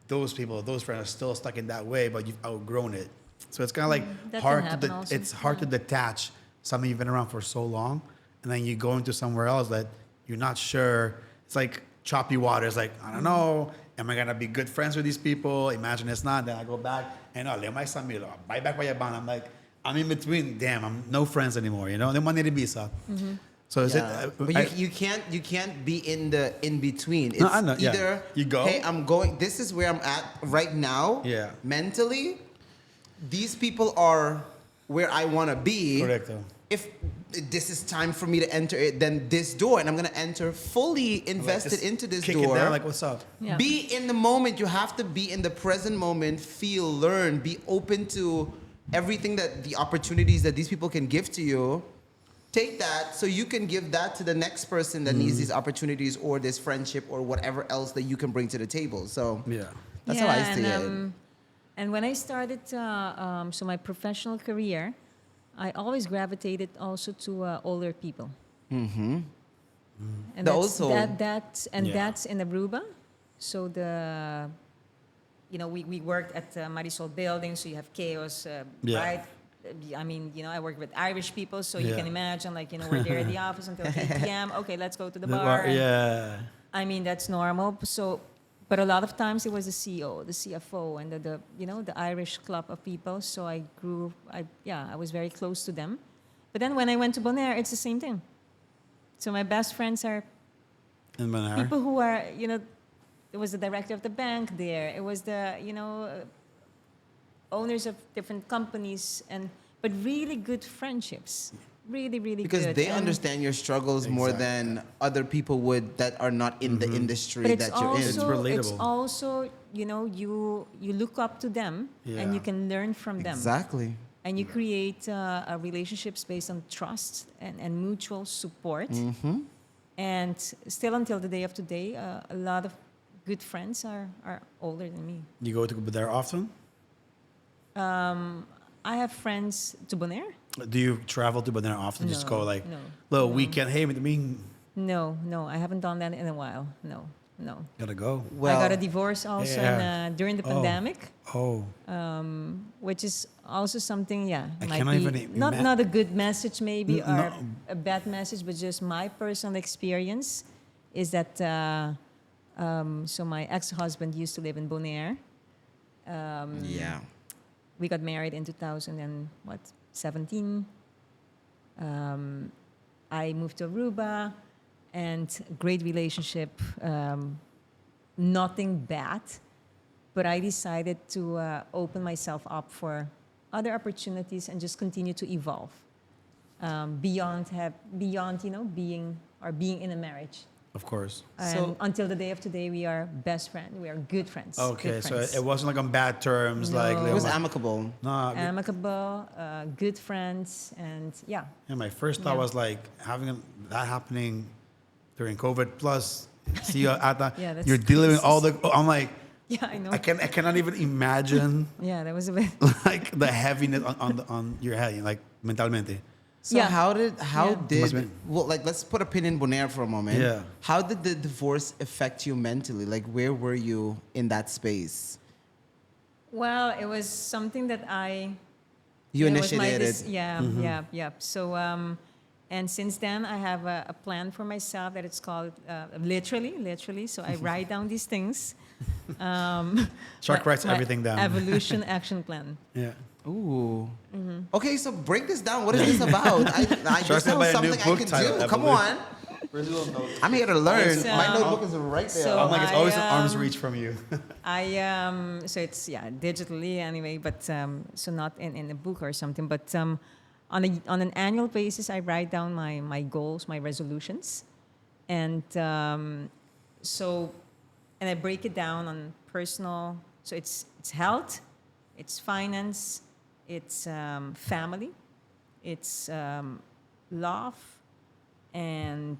those friends are still stuck in that way, but you've outgrown it. So it's kind of like that hard can happen also. it's hard to detach something you've been around for so long. And then you go into somewhere else that you're not sure. It's like choppy waters. Like, I don't know. Am I going to be good friends with these people? Imagine it's not. Then I go back and I'll my samilo. Bye back by Yaban. I'm like, I'm in between. Damn, I'm no friends anymore. Then one need to be so. So is Yeah. it? But you can't be in the in between. It's No, I know, yeah. either You go. Hey, I'm going. This is where I'm at right now. Yeah. Mentally, these people are where I want to be. Correcto. If this is time for me to enter it, then this door, and I'm gonna enter fully invested Just into this kick it door. down, like, what's up? Yeah. Be in the moment. You have to be in the present moment. Feel, learn, be open to everything that the opportunities that these people can give to you. Take that so you can give that to the next person that needs these opportunities or this friendship or whatever else that you can bring to the table. So Yeah. that's how I see it. And when I started, so my professional career, I always gravitated also to older people. Mm-hmm. And The also- that's in Aruba. So we worked at Marisol building, so you have chaos, Yeah. right? I mean, I work with Irish people, so you Yeah. can imagine, we're there at the office until 8 p.m. Okay, let's go to the bar. and- Yeah. I mean, that's normal. So, but a lot of times it was the CEO, the CFO, and the Irish club of people. So I was very close to them. But then when I went to Bonaire, it's the same thing. So my best friends are In Bonaire. people who are, it was the director of the bank there. It was the, owners of different companies, but really good friendships. Really, really Because good. they And- understand your struggles more than other people would that are not in the industry But it's that you're in. It's also, relatable. you look up to them and you Yeah. can learn from them. Exactly. And you create relationships based on trust and mutual support. And still until the day of today, a lot of good friends are older than me. You go to Bonaire often? I have friends to Bonaire. Do you travel to Bonaire often? Just go like no, little no. weekend. Hey, No, I haven't done that in a while. No. gotta go. Well, I got a divorce also during the pandemic. Oh, Which is also something, I might cannot be even not a good message maybe No. or a bad message, but just my personal experience is that so my ex-husband used to live in Bonaire. yeah. We got married in 2017. I moved to Aruba, and great relationship. Nothing bad, but I decided to open myself up for other opportunities and just continue to evolve beyond being in a marriage. of course. And until the day of today, we are best friends. We are good friends. Okay, good so friends. it wasn't like on bad terms. No. Like It was like- amicable. no. amicable, good friends, and Yeah, my first thought Yeah. was like that happening during COVID. Plus, see you at the, Yeah, that's you're dealing with all the. I'm like, yeah, I know. I cannot even imagine Yeah, that was a bit. like the heaviness on your head, like mentalmente. So Yeah. how Yeah. Must did be- let's put a pin in Bonaire for a moment. Yeah. How did the divorce affect you mentally? Like where were you in that space? Well, it was something that You it was my initiated. Yeah. So, and since then, I have a plan for myself that it's called literally. So I write down these things. Shark writes everything down. Evolution action plan. Yeah. Ooh. Mm-hmm. Okay, so break this down. What is this about? I Shark this said by sounds a new something I book could title, do. Come Evolution. on. I'm here to learn. So- My notebook is right there. so- I'm like, it's always an I, arm's reach from you. So it's digitally anyway, but so not in a book or something. But on an annual basis, I write down my goals, my resolutions, and and I break it down on personal. So it's health, it's finance, it's family, it's love, and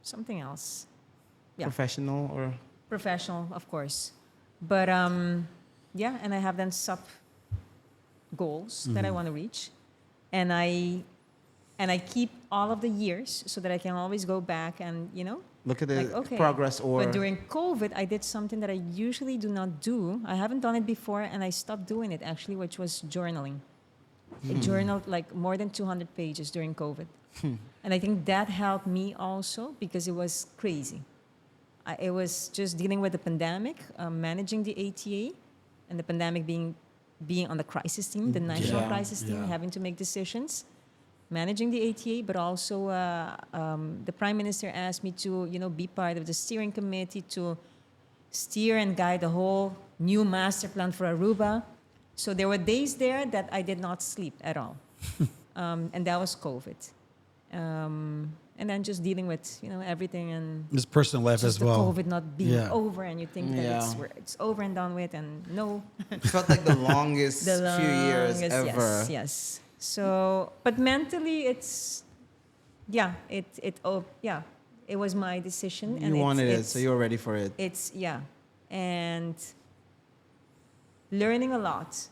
something else. Yeah. Professional or Professional, of course. But and I have then sub goals that I want to reach. And I keep all of the years so that I can always go back and, look at the like, okay. progress or But during COVID, I did something that I usually do not do. I haven't done it before, and I stopped doing it actually, which was journaling. I journaled like more than 200 pages during COVID. And I think that helped me also because it was crazy. It was just dealing with the pandemic, managing the ATA, and the pandemic being on the crisis team, the national Yeah, crisis team, yeah. having to make decisions, managing the ATA, but also the Prime Minister asked me to, be part of the steering committee to steer and guide the whole new master plan for Aruba. So there were days there that I did not sleep at all, and that was COVID. And then just dealing with everything and This personal life just as the well. COVID not being Yeah. over, and you think that Yeah. it's over and done with, and no, it felt like the longest the few years longest- ever. Yes. So, but mentally, it's it was my decision, and You wanted it, it's, so you were ready for it. it's and learning a lot,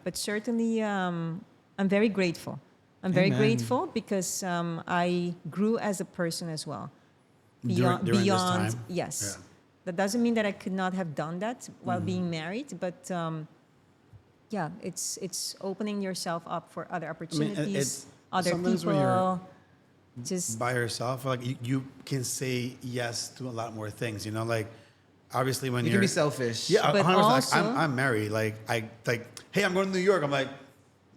but certainly I'm very grateful. I'm very Amen. grateful because I grew as a person as well. During this time? Yes. Yeah. That doesn't mean that I could not have done that while being married, but it's opening yourself up for other opportunities, other sometimes when you're people. Just by yourself, like you can say yes to a lot more things. Like obviously when You you're can be selfish. Yeah, But 100%. also- I'm married. Like hey, I'm going to New York. I'm like,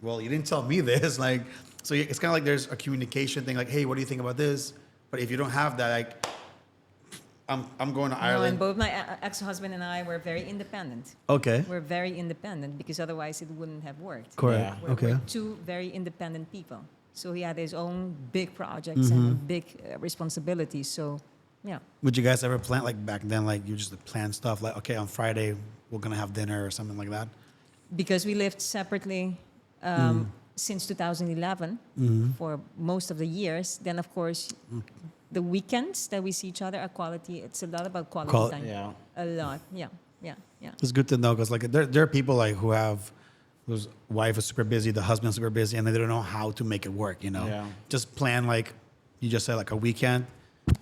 well, you didn't tell me this. Like, so it's kind of like there's a communication thing. Like, hey, what do you think about this? But if you don't have that, like, I'm going to no, and Ireland. both my ex-husband and I were very independent. Okay. We're very independent because otherwise it wouldn't have worked. Correct. Yeah. We're two very independent people. So he had his own big projects and big responsibilities. So, yeah. Would you guys ever plan like back then? Like you just plan stuff. Like, okay, on Friday we're gonna have dinner or something like that. Because we lived separately since 2011 for most of the years, then of course the weekends that we see each other are quality. It's a lot about quality time. Yeah. A lot. Yeah. It's good to know because like there are people like whose wife is super busy, the husband's super busy, and they don't know how to make it work. Yeah. Just plan like you just said, like a weekend,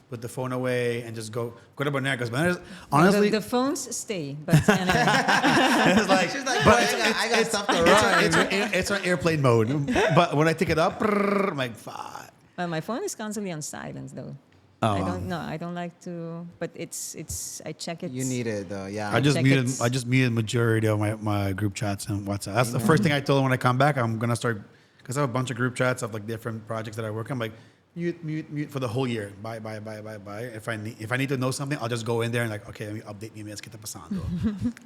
put the phone away, and just go to Bonaire. Because honestly, The phones stay, but anyway. it's like, She's like, but "Boy, I got stuff to run." it's on airplane mode. But when I take it up, I'm like, fuck. Well, my phone is constantly on silent though. Oh. I don't like to, but it's I check it. You need it though, yeah. I just Check muted majority of my group chats and WhatsApp. That's the first thing I told them when I come back. I'm gonna start because I have a bunch of group chats of like different projects that I work on. I'm like mute for the whole year. Bye. If I need to know something, I'll just go in there and like, okay, let me update me. Let's get the pasando.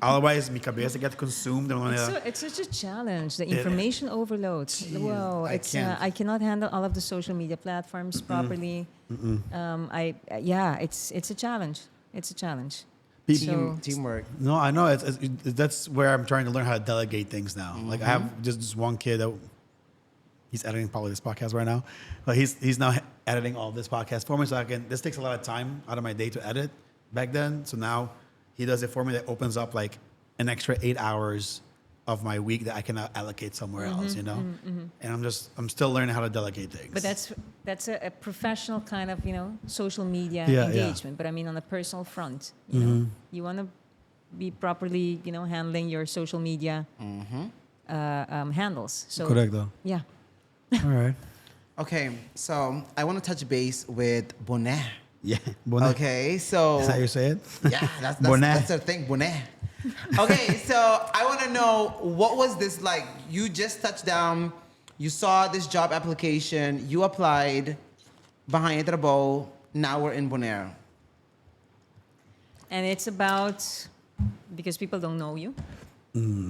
Otherwise, mi cabeza gets consumed. It's such a challenge. The information overload. Whoa, I it's can't. I cannot handle all of the social media platforms properly. It's a challenge. It's a challenge. So- Teamwork. No, I know. That's where I'm trying to learn how to delegate things now. Like I have just this one kid that he's editing probably this podcast right now, but he's now editing all this podcast for me. So this takes a lot of time out of my day to edit back then. So now he does it for me. That opens up like an extra 8 hours of my week that I can allocate somewhere else, And I'm still learning how to delegate things. But that's a professional kind of social media Yeah, engagement. But I mean on a personal front, you want to be properly handling your social media handles. So Correct though. yeah. All right. Okay, so I want to touch base with Bonaire. Yeah. Bonaire. Okay, so Is that how you say it? yeah, that's Bonaire. that's the thing, Bonaire. Okay, so I want to know what was this like? You just touched down, you saw this job application, you applied. behind trabaho, now we're in Bonaire? And it's about, because people don't know you.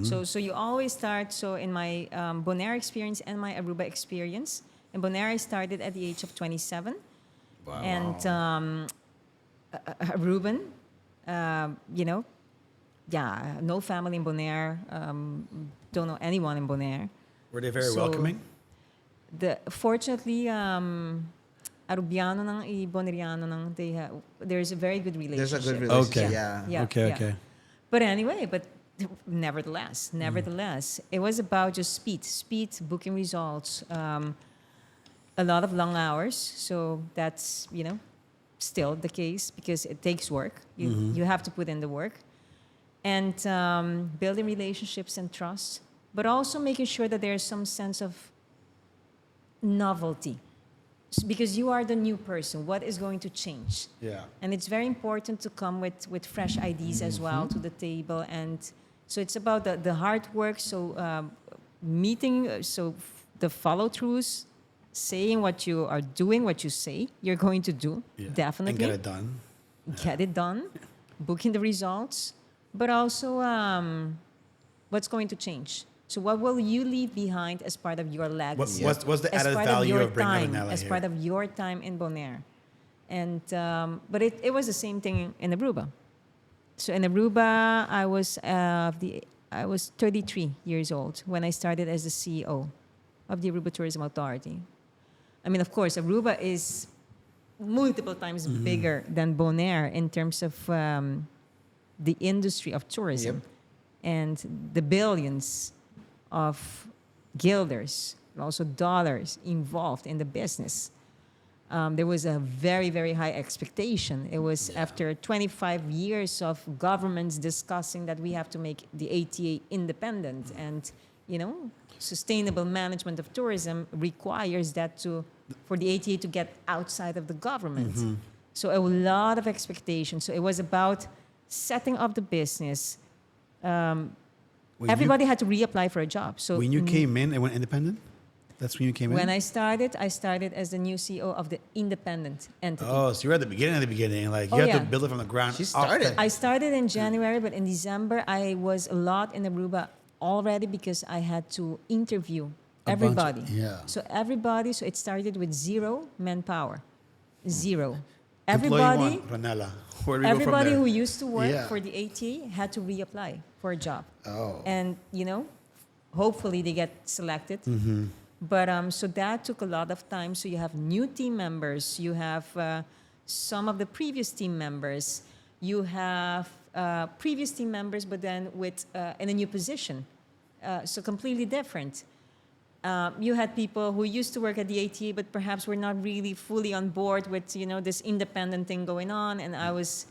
So you always start, so in my Bonaire experience and my Aruba experience, in Bonaire I started at the age of 27. Wow. And Aruban, no family in Bonaire, don't know anyone in Bonaire. Were they very So, welcoming? Fortunately, Arubiano ng i Boneriano ng there's a very good relationship. There's a good relationship. Okay. Yeah. Okay. But anyway, nevertheless, it was about just speed, booking results, a lot of long hours. So that's, still the case because it takes work. You have to put in the work. And building relationships and trust, but also making sure that there's some sense of novelty. Because you are the new person, what is going to change? Yeah. And it's very important to come with fresh ideas as well to the table. And so it's about the hard work, so meeting, the follow-throughs, saying what you are doing, what you say you're going to do, definitely. And get it done. Get it done, booking the results, but also what's going to change. So what will you leave behind as part of your legacy? What's the as added part value your of bringing time, Ronella as here? part of your time in Bonaire? And but it was the same thing in Aruba. So in Aruba, I was 33 years old when I started as the CEO of the Aruba Tourism Authority. I mean, of course, Aruba is multiple times bigger than Bonaire in terms of the industry of tourism and the billions of guilders, and also dollars involved in the business. There was a very, very high expectation. It was after 25 years of governments discussing that we have to make the ATA independent, and sustainable management of tourism requires that for the ATA to get outside of the government. So a lot of expectation. So it was about setting up the business. Everybody had to reapply for a job. So when you came in and went independent, that's when you came in? when I started as the new CEO of the independent entity. Oh, so you were at the beginning. Like, you Oh, had yeah. to build it from the ground She up. started. I started in January, but in December, I was a lot in Aruba already because I had to interview everybody. So everybody, so it started with 0 manpower. 0. Employee Everybody, one, Ronella. Where do we go from everybody there? who used to work Yeah. for the ATA had to reapply for a job. Oh. And, hopefully they get selected. But so that took a lot of time. So you have new team members. You have some of the previous team members. You have previous team members, but then with in a new position. So completely different. You had people who used to work at the ATA, but perhaps were not really fully on board with this independent thing going on. And I was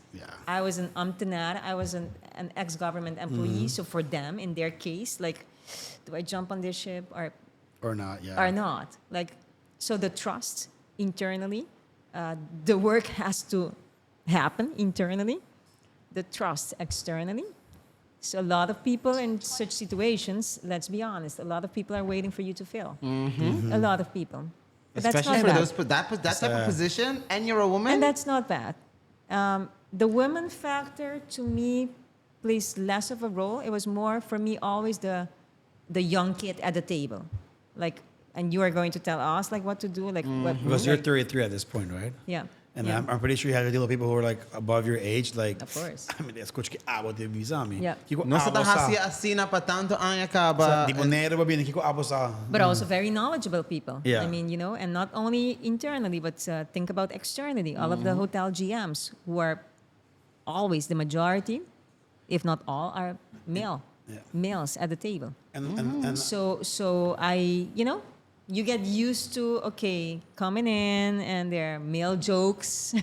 an ambtenaar. I was an ex-government employee. So for them, in their case, like, do I jump on this ship Or not, yeah. or not? Like, so the trust internally, the work has to happen internally, the trust externally. So a lot of people in such situations, let's be honest, a lot of people are waiting for you to fail. A lot of people. But that's Especially not for bad. that type of position, and you're a woman. And that's not bad. The women factor, to me, plays less of a role. It was more, for me, always the young kid at the table. Like, and you are going to tell us, like, what to do? Like, what? Because you're like, 33 at this point, right? yeah. And yeah. I'm pretty sure you had to deal with people who are like above your age, like. Of course. I mean, escucha que água de visami. Yeah. No se hacía así na pa tanto años acaba. Di Bonaire ba bin kiko abo sa. But also very knowledgeable people. Yeah. I mean, and not only internally, but think about externally. All of the hotel GMs who are always the majority, if not all, are males at the table. And So I, you get used to, coming in and there are male jokes.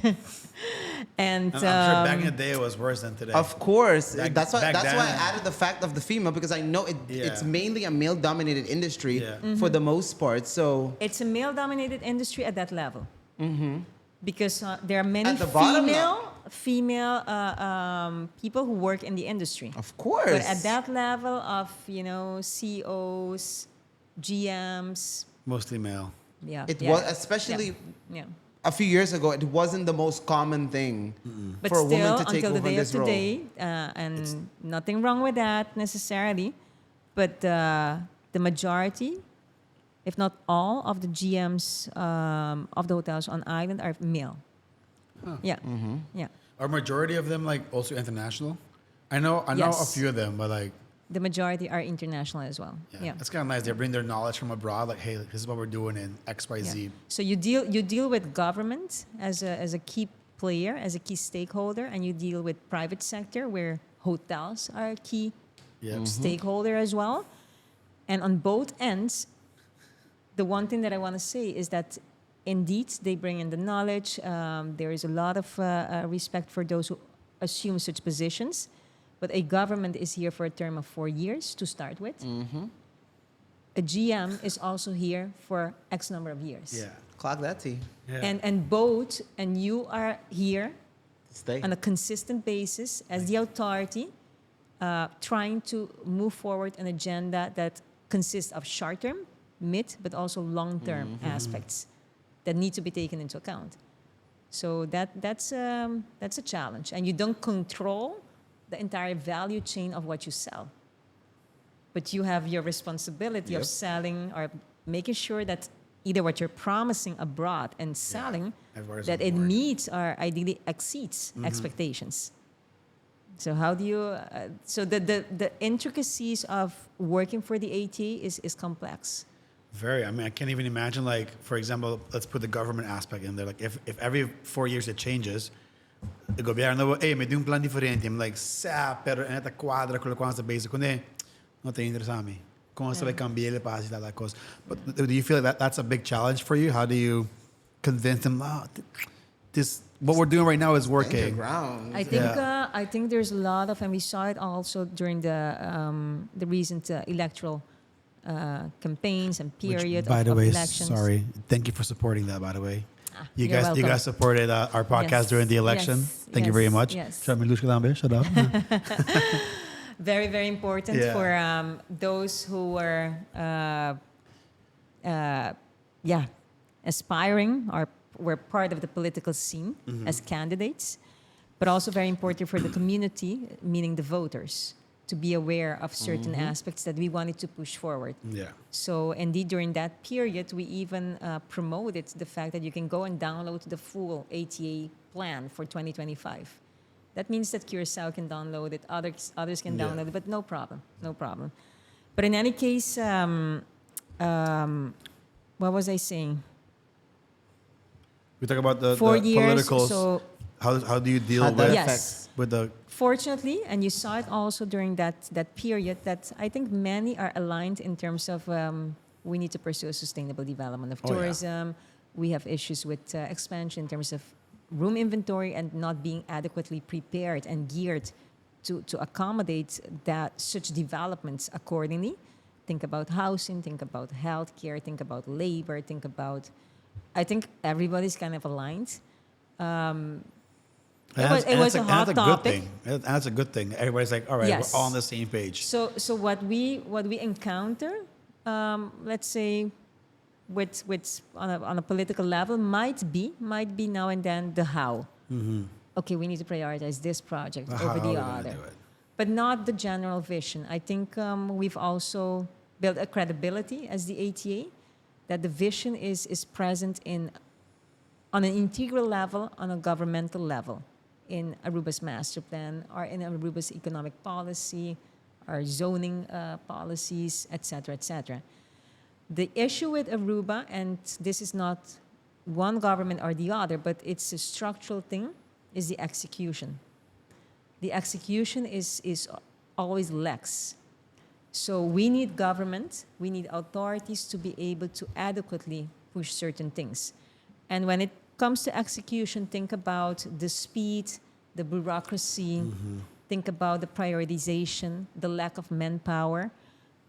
and I'm sure back in the day it was worse than today. Of course, Back that's why then. I added the fact of the female, because I know it's mainly a Yeah. male-dominated industry for the most part. So it's a male-dominated industry at that level. Because there are many At the bottom, female people who work in the industry. of course, But at that level of, CEOs, GMs, Mostly male. yeah. it yeah, was especially yeah. a few years ago, it wasn't the most common thing But for a woman still, to take until the over day of this role. today, and nothing wrong with that necessarily, but the majority, if not all, of the GMs of the hotels on island are male. Yeah, yeah. Are majority of them like also international? I know a Yes. few of them, but like The majority are international as well. yeah, Yeah. it's kind of nice. They bring their knowledge from abroad. Like, hey, this is what we're doing in X, Y, Z. Yeah. So you deal with government as a key player, as a key stakeholder, and you deal with private sector where hotels are a key Yeah. stakeholder as well. And on both ends, the one thing that I want to say is that indeed they bring in the knowledge. There is a lot of respect for those who assume such positions. But a government is here for a term of 4 years to start with. A GM is also here for X number of years. Yeah. Clock that T. Yeah. And you are here Stay. on a consistent basis as the authority, trying to move forward an agenda that consists of short-term, mid, but also long-term aspects that need to be taken into account. So that's a challenge, and you don't control the entire value chain of what you sell, but you have your responsibility of Yep. selling or making sure that either what you're promising abroad and selling, Everybody's that on it board. meets or ideally exceeds expectations. So how do you? So the intricacies of working for the ATA is complex. Very. I mean, I can't even imagine. Like, for example, let's put the government aspect in there. Like, if every 4 years it changes, el gobierno, hey, me dio un plan diferente. I'm like, sa, pero en esta cuadra con lo cual se base, kundi, no te interesa a mí. ¿Cómo se va a cambiar el país y tal, that cosa? But do you feel like that's a big challenge for you? How do you convince them, this, what we're doing right now is working? Underground. I think there's a lot of, and we saw it also during the recent electoral campaigns and period Which, by of, the of way, elections. sorry. Thank you for supporting that, by the way. You You're guys welcome. supported our podcast Yes, during the election. yes, Thank you very yes, much. yes. Shut me loose, shut up. Very, very important Yeah. for those who were, aspiring or were part of the political scene as candidates, but also very important for the community, meaning the voters, to be aware of certain aspects that we wanted to push forward. Yeah. So indeed, during that period, we even promoted the fact that you can go and download the full ATA plan for 2025. That means that Curacao can download it, others can Yeah. download it, but no problem, no problem. But in any case, what was I saying? We talk about the 4 years. politicals. So How do you deal How that with, Yes. with the fortunately, and you saw it also during that period, that I think many are aligned in terms of we need to pursue a sustainable development of Oh, yeah. tourism. We have issues with expansion in terms of room inventory and not being adequately prepared and geared to accommodate such developments accordingly. Think about housing, think about healthcare, think about labor, think about. I think everybody's kind of aligned. It was a hot good topic. thing. And that's a good thing. Everybody's like, all right, Yes. we're all on the same page. So what we encounter, let's say, with on a political level, might be now and then the how. Okay, we need to prioritize this project How over are the we gonna other, do it? but not the general vision. I think we've also built a credibility as the ATA that the vision is present on an integral level, on a governmental level, in Aruba's master plan or in Aruba's economic policy, our zoning policies, etc., etc. The issue with Aruba, and this is not one government or the other, but it's a structural thing, is the execution. The execution is always lax. So we need government, we need authorities to be able to adequately push certain things. And when it comes to execution, think about the speed, the bureaucracy, think about the prioritization, the lack of manpower,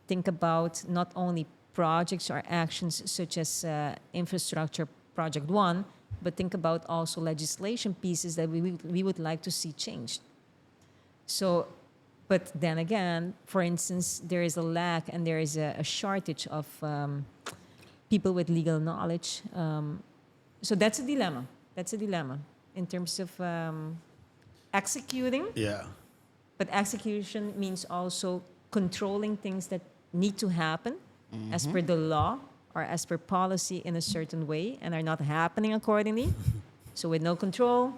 think about not only projects or actions such as infrastructure project 1, but think about also legislation pieces that we would like to see changed. So, but then again, for instance, there is a lack and there is a shortage of people with legal knowledge. So that's a dilemma. That's a dilemma in terms of executing. Yeah. But execution means also controlling things that need to happen as per the law or as per policy in a certain way and are not happening accordingly. So with no control,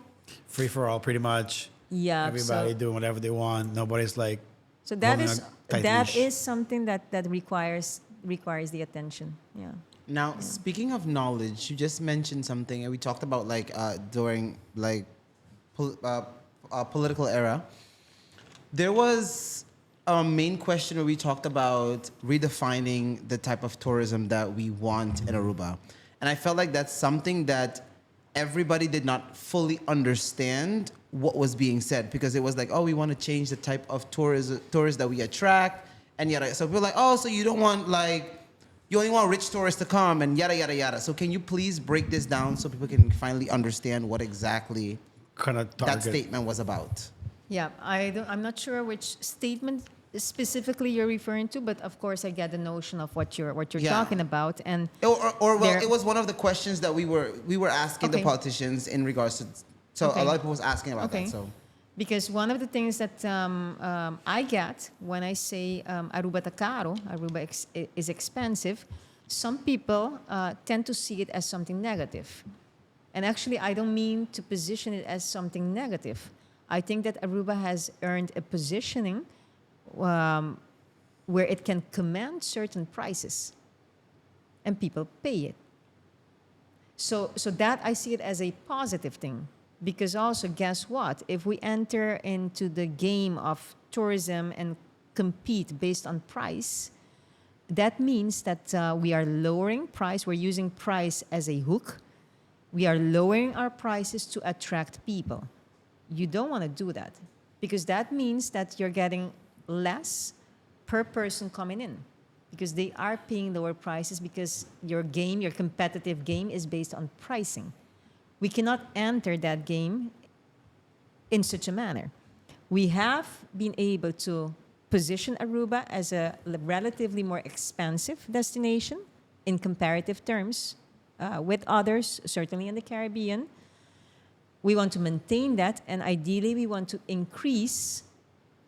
Free for all, pretty much. yeah. Everybody So, doing whatever they want. Nobody's like. so that holding is a tight that leash. is something that requires the attention. Yeah. Now, speaking of knowledge, you just mentioned something, and we talked about like during like political era. There was a main question where we talked about redefining the type of tourism that we want in Aruba, and I felt like that's something that everybody did not fully understand what was being said, because it was like, oh, we want to change the type of tourists that we attract, and yada. So people are like, oh, so you don't want like. You only want rich tourists to come and yada, yada, yada. So can you please break this down so people can finally understand what exactly Kind of target. that statement was about? Yeah, I'm not sure which statement specifically you're referring to, but of course I get the notion of what you're Yeah. talking about. And Or well, There- it was one of the questions that we were asking the Okay. politicians in regards to. So Okay. a lot of people was asking about Okay. that. So because one of the things that I get when I say Aruba tá caro, is expensive, some people tend to see it as something negative. And actually, I don't mean to position it as something negative. I think that Aruba has earned a positioning where it can command certain prices, and people pay it. So that I see it as a positive thing. Because also, guess what? If we enter into the game of tourism and compete based on price, that means that we are lowering price. We're using price as a hook. We are lowering our prices to attract people. You don't want to do that, because that means that you're getting less per person coming in, because they are paying lower prices, because your competitive game is based on pricing. We cannot enter that game in such a manner. We have been able to position Aruba as a relatively more expensive destination in comparative terms with others, certainly in the Caribbean. We want to maintain that, and ideally we want to increase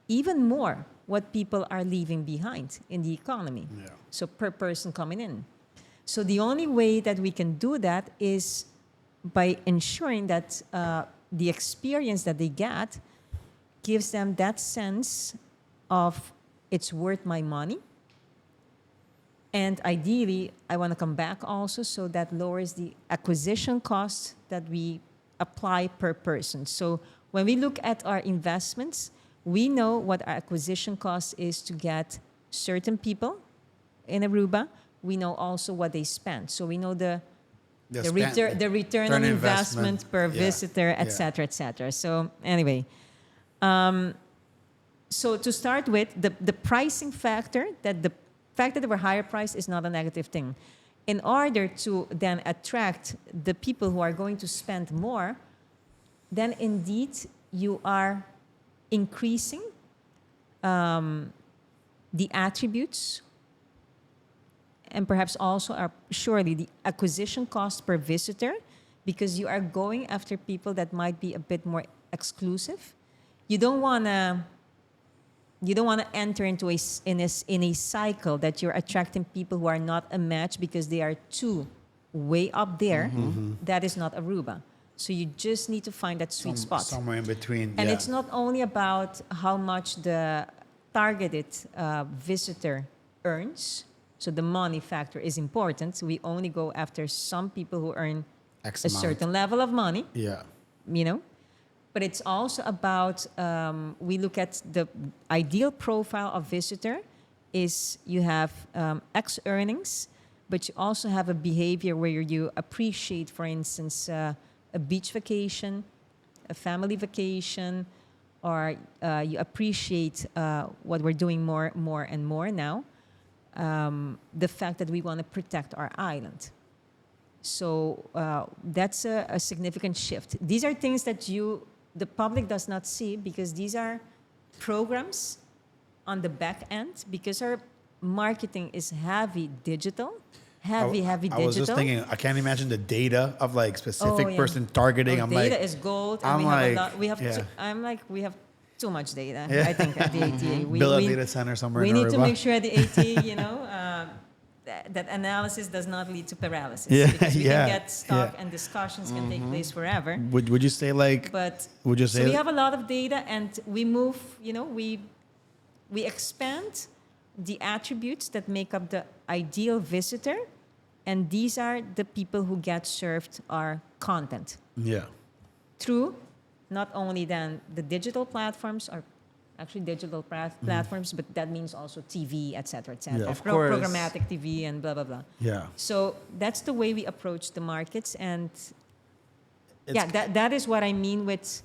even more what people are leaving behind in the economy. Yeah. So per person coming in. So the only way that we can do that is by ensuring that the experience that they get gives them that sense of it's worth my money. And ideally, I want to come back also, so that lowers the acquisition cost that we apply per person. So when we look at our investments, we know what our acquisition cost is to get certain people in Aruba. We know also what they spend. So we know the return on investment per visitor, et cetera, et cetera. So anyway, so to start with, the pricing factor, that the fact that they were higher priced is not a negative thing. In order to then attract the people who are going to spend more, then indeed you are increasing the attributes, and perhaps also surely the acquisition cost per visitor, because you are going after people that might be a bit more exclusive. You don't want to enter into a cycle that you're attracting people who are not a match because they are too way up there. That is not Aruba. So you just need to find that sweet spot. Somewhere in between. And yeah. it's not only about how much the targeted visitor earns. So the money factor is important. So we only go after some people who earn X a amount. certain level of money, Yeah. you know. But it's also about, we look at the ideal profile of visitor is you have X earnings, but you also have a behavior where you appreciate, for instance, a beach vacation, a family vacation, or you appreciate what we're doing more and more now, the fact that we want to protect our island. So that's a significant shift. These are things that the public does not see, because these are programs on the back end, because our marketing is heavy digital. Heavy digital. I was just thinking, I can't imagine the data of like specific Oh, yeah. person targeting. Oh, I'm data like, is gold. I'm And we have a like, lot. We have. yeah. I'm like, we have too much data. Yeah. I think at the ATA. build a data center somewhere We in need to Aruba. make sure at the ATA, that analysis does not lead to paralysis. Yeah, Because we yeah, can get stuck yeah. and discussions can take place forever. Would you say like, But would you so say we have a lot of data, and we move. We expand the attributes that make up the ideal visitor, and these are the people who get served our content yeah. through not only then the digital platforms, or actually digital platforms, but that means also TV, et cetera, et cetera. Yeah. Of course. Programmatic TV and blah, blah, blah. Yeah. So that's the way we approach the markets. And It's- that is what I mean with,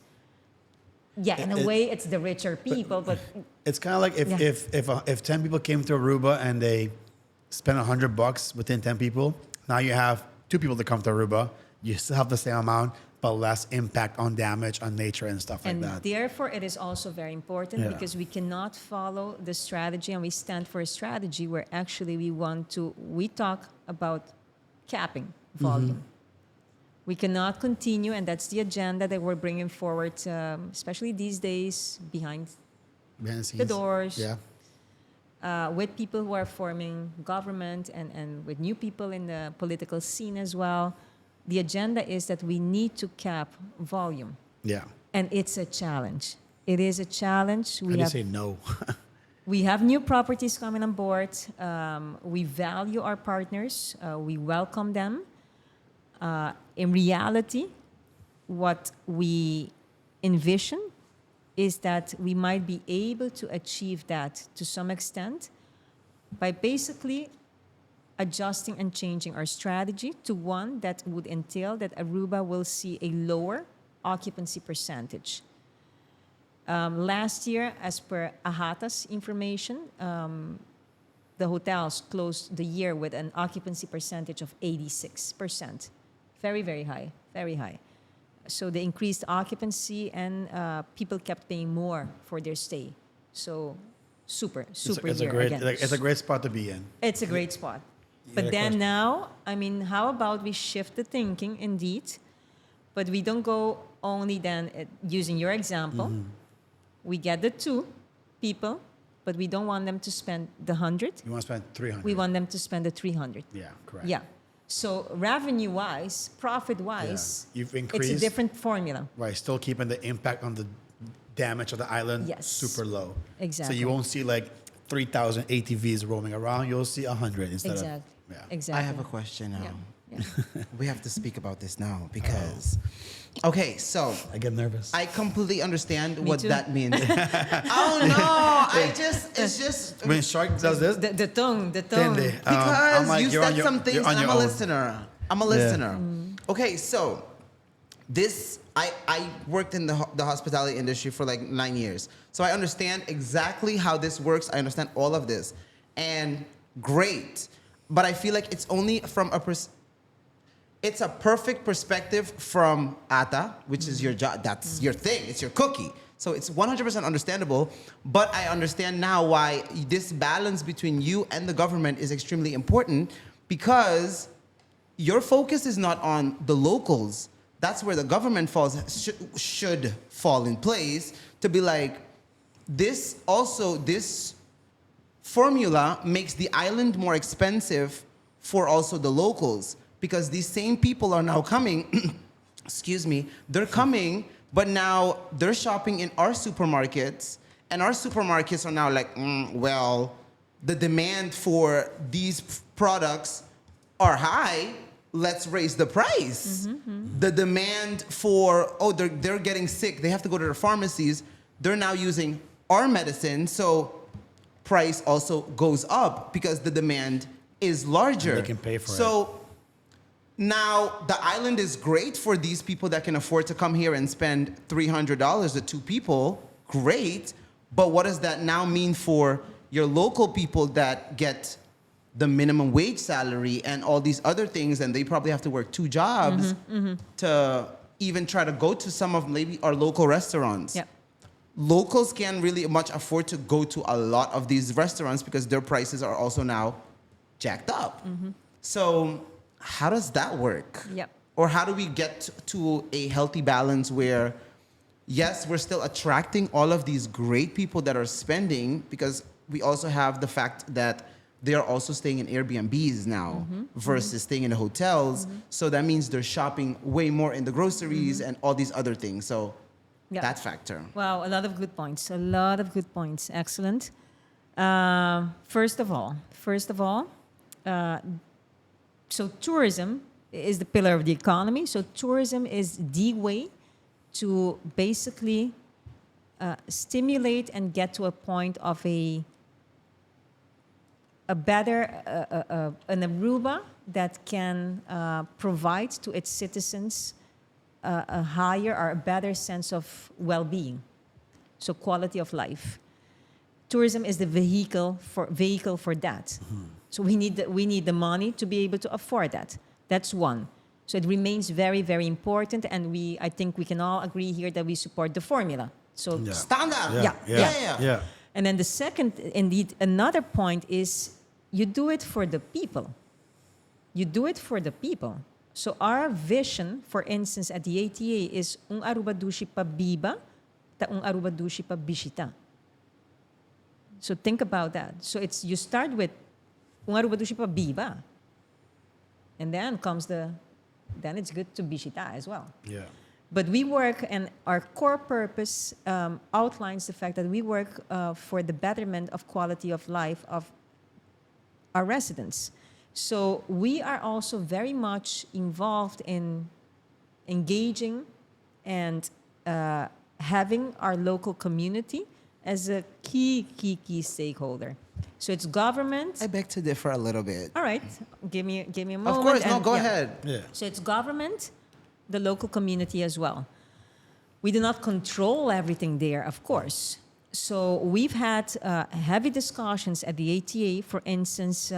in a It- way, it's the richer people, but It's kind of like if 10 people came to Aruba and they spent $100 within 10 people, now you have 2 people to come to Aruba. You still have the same amount, but less impact on damage, on nature and stuff and like that. therefore, it is also very important Yeah. because we cannot follow the strategy, and we stand for a strategy where actually we talk about capping volume. We cannot continue, and that's the agenda that we're bringing forward, especially these days, behind Behind the the scenes. doors, Yeah. with people who are forming government and with new people in the political scene as well. The agenda is that we need to cap volume. Yeah. And it's a challenge. It is a challenge. How do you say no? We have new properties coming on board. We value our partners. We welcome them. In reality, what we envision is that we might be able to achieve that to some extent by basically adjusting and changing our strategy to one that would entail that Aruba will see a lower occupancy percentage. Last year, as per AHATA's information, the hotels closed the year with an occupancy percentage of 86%. Very, very high, very high. So the increased occupancy and people kept paying more for their stay. So super it's year a great, again. like, it's a great spot to be in. It's a great spot. But Yeah, then question. now, I mean, how about we shift the thinking indeed, but we don't go only then using your example. We get the 2 people, but we don't want them to spend the 100. You want to spend 300. We want them to spend the 300. Yeah, correct. Yeah. So revenue-wise, profit-wise, Yeah. You've it's increased. a different formula. Right, still keeping the impact on the damage of the island Yes. super low. Exactly. So you won't see like 3,000 ATVs roaming around. You'll see 100 instead Exactly. of. Yeah. Exactly. I have a question now. Yeah. Yeah. We have to speak about this now because, okay, so I get nervous. I completely understand Me what too. that means. Oh no! It's just when Shark does this, The tongue. Tende, because I'm like, you you're on said your- some things, you're on and I'm your a own. listener. I'm a listener. Okay, so this I worked in the hospitality industry for like 9 years, so I understand exactly how this works. I understand all of this, and great. But I feel like it's only from it's a perfect perspective from Ata, which is your job. That's your thing. It's your cookie. So it's 100% understandable. But I understand now why this balance between you and the government is extremely important, because your focus is not on the locals. That's where the government should fall in place to be like, this formula makes the island more expensive for also the locals, because these same people are now coming, excuse me, they're coming, but now they're shopping in our supermarkets, and our supermarkets are now like, well, the demand for these products are high, let's raise the price. The demand for, they're getting sick, they have to go to their pharmacies, they're now using our medicine, so price also goes up because the demand is larger. And they can pay for it. So now the island is great for these people that can afford to come here and spend $300 to 2 people. Great. But what does that now mean for your local people that get the minimum wage salary and all these other things, and they probably have to work 2 jobs to even try to go to some of maybe our local restaurants? Yep. Locals can't really much afford to go to a lot of these restaurants because their prices are also now jacked up. So how does that work? Yep. Or how do we get to a healthy balance where, yes, we're still attracting all of these great people that are spending, because we also have the fact that they are also staying in Airbnbs now versus staying in the hotels. So that means they're shopping way more in the groceries and all these other things. So Yeah. that factor. Wow, a lot of good points. A lot of good points. Excellent. First of all, so tourism is the pillar of the economy. So tourism is the way to basically stimulate and get to a point of an Aruba that can provide to its citizens a higher or a better sense of well-being, so quality of life. Tourism is the vehicle for that. So we need the money to be able to afford that. That's one. So it remains very, very important, and I think we can all agree here that we support the formula. So Yeah. Standard. Yeah. and then the second, indeed, another point is you do it for the people. You do it for the people. So our vision, for instance, at the ATA is Aruba dushi pa biba, ta Aruba dushi pa bishita. So think about that. So you start with Aruba dushi pa biba, and then then it's good to bishita as well. Yeah. But we work, and our core purpose outlines the fact that we work for the betterment of quality of life of our residents. So we are also very much involved in engaging and having our local community as a key stakeholder. So it's government. I beg to differ a little bit. All right, give me a moment. Of course, no, and- go yeah. ahead. Yeah. So it's government, the local community as well. We do not control everything there, of course. So we've had heavy discussions at the ATA, for instance,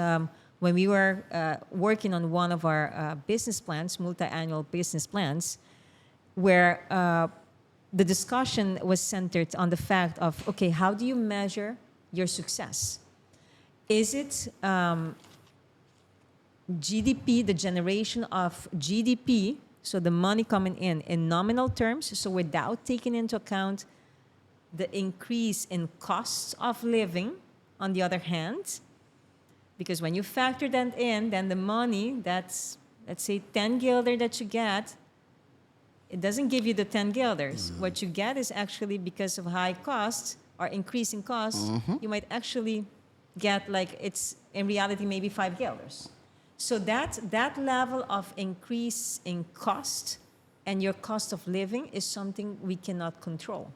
when we were working on one of our business plans, multi-annual business plans, where the discussion was centered on the fact of, okay, how do you measure your success? Is it GDP, the generation of GDP, so the money coming in nominal terms, so without taking into account the increase in costs of living, on the other hand, because when you factor that in, then the money that's, let's say, 10 guilder that you get, it doesn't give you the 10 guilders. What you get is actually, because of high costs or increasing costs, you might actually get, like, it's in reality maybe 5 guilders. So that level of increase in cost and your cost of living is something we cannot control.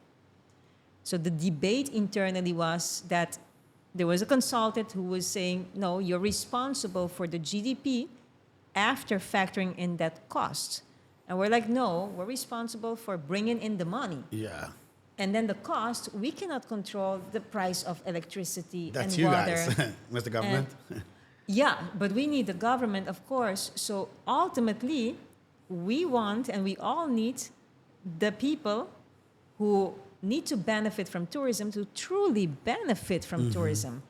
So the debate internally was that there was a consultant who was saying, no, you're responsible for the GDP after factoring in that cost. And we're like, no, we're responsible for bringing in the money. Yeah. And then the cost, we cannot control the price of electricity That's and you water. guys, Mr. Government. Yeah, but we need the government, of course. So ultimately, we want, and we all need, the people who need to benefit from tourism to truly benefit from tourism.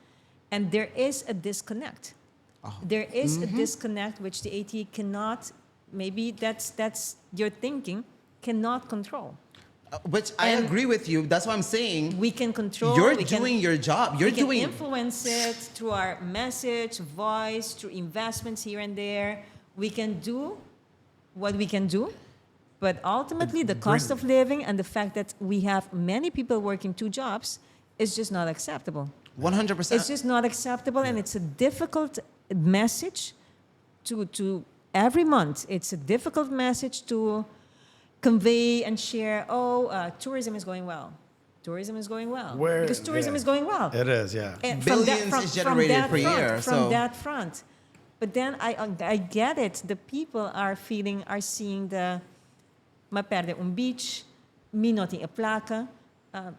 And there is a disconnect. There is a disconnect which the ATA cannot, maybe that's your thinking, cannot control. Which I And- agree with you. That's what I'm saying. We can control. You're we can- doing your job. You're we can doing. influence it through our message, voice, through investments here and there. We can do what we can do, but ultimately the cost of living and the fact that we have many people working 2 jobs is just not acceptable. 100%. It's just not acceptable, and it's a difficult message to every month. It's a difficult message to convey and share. Tourism is going well. Tourism is going well. Because tourism is going well. It is, yeah. And Billions is generated that per front, year, From so- that front. But then I get it. The people are seeing the maperde un beach, mi noti a placa,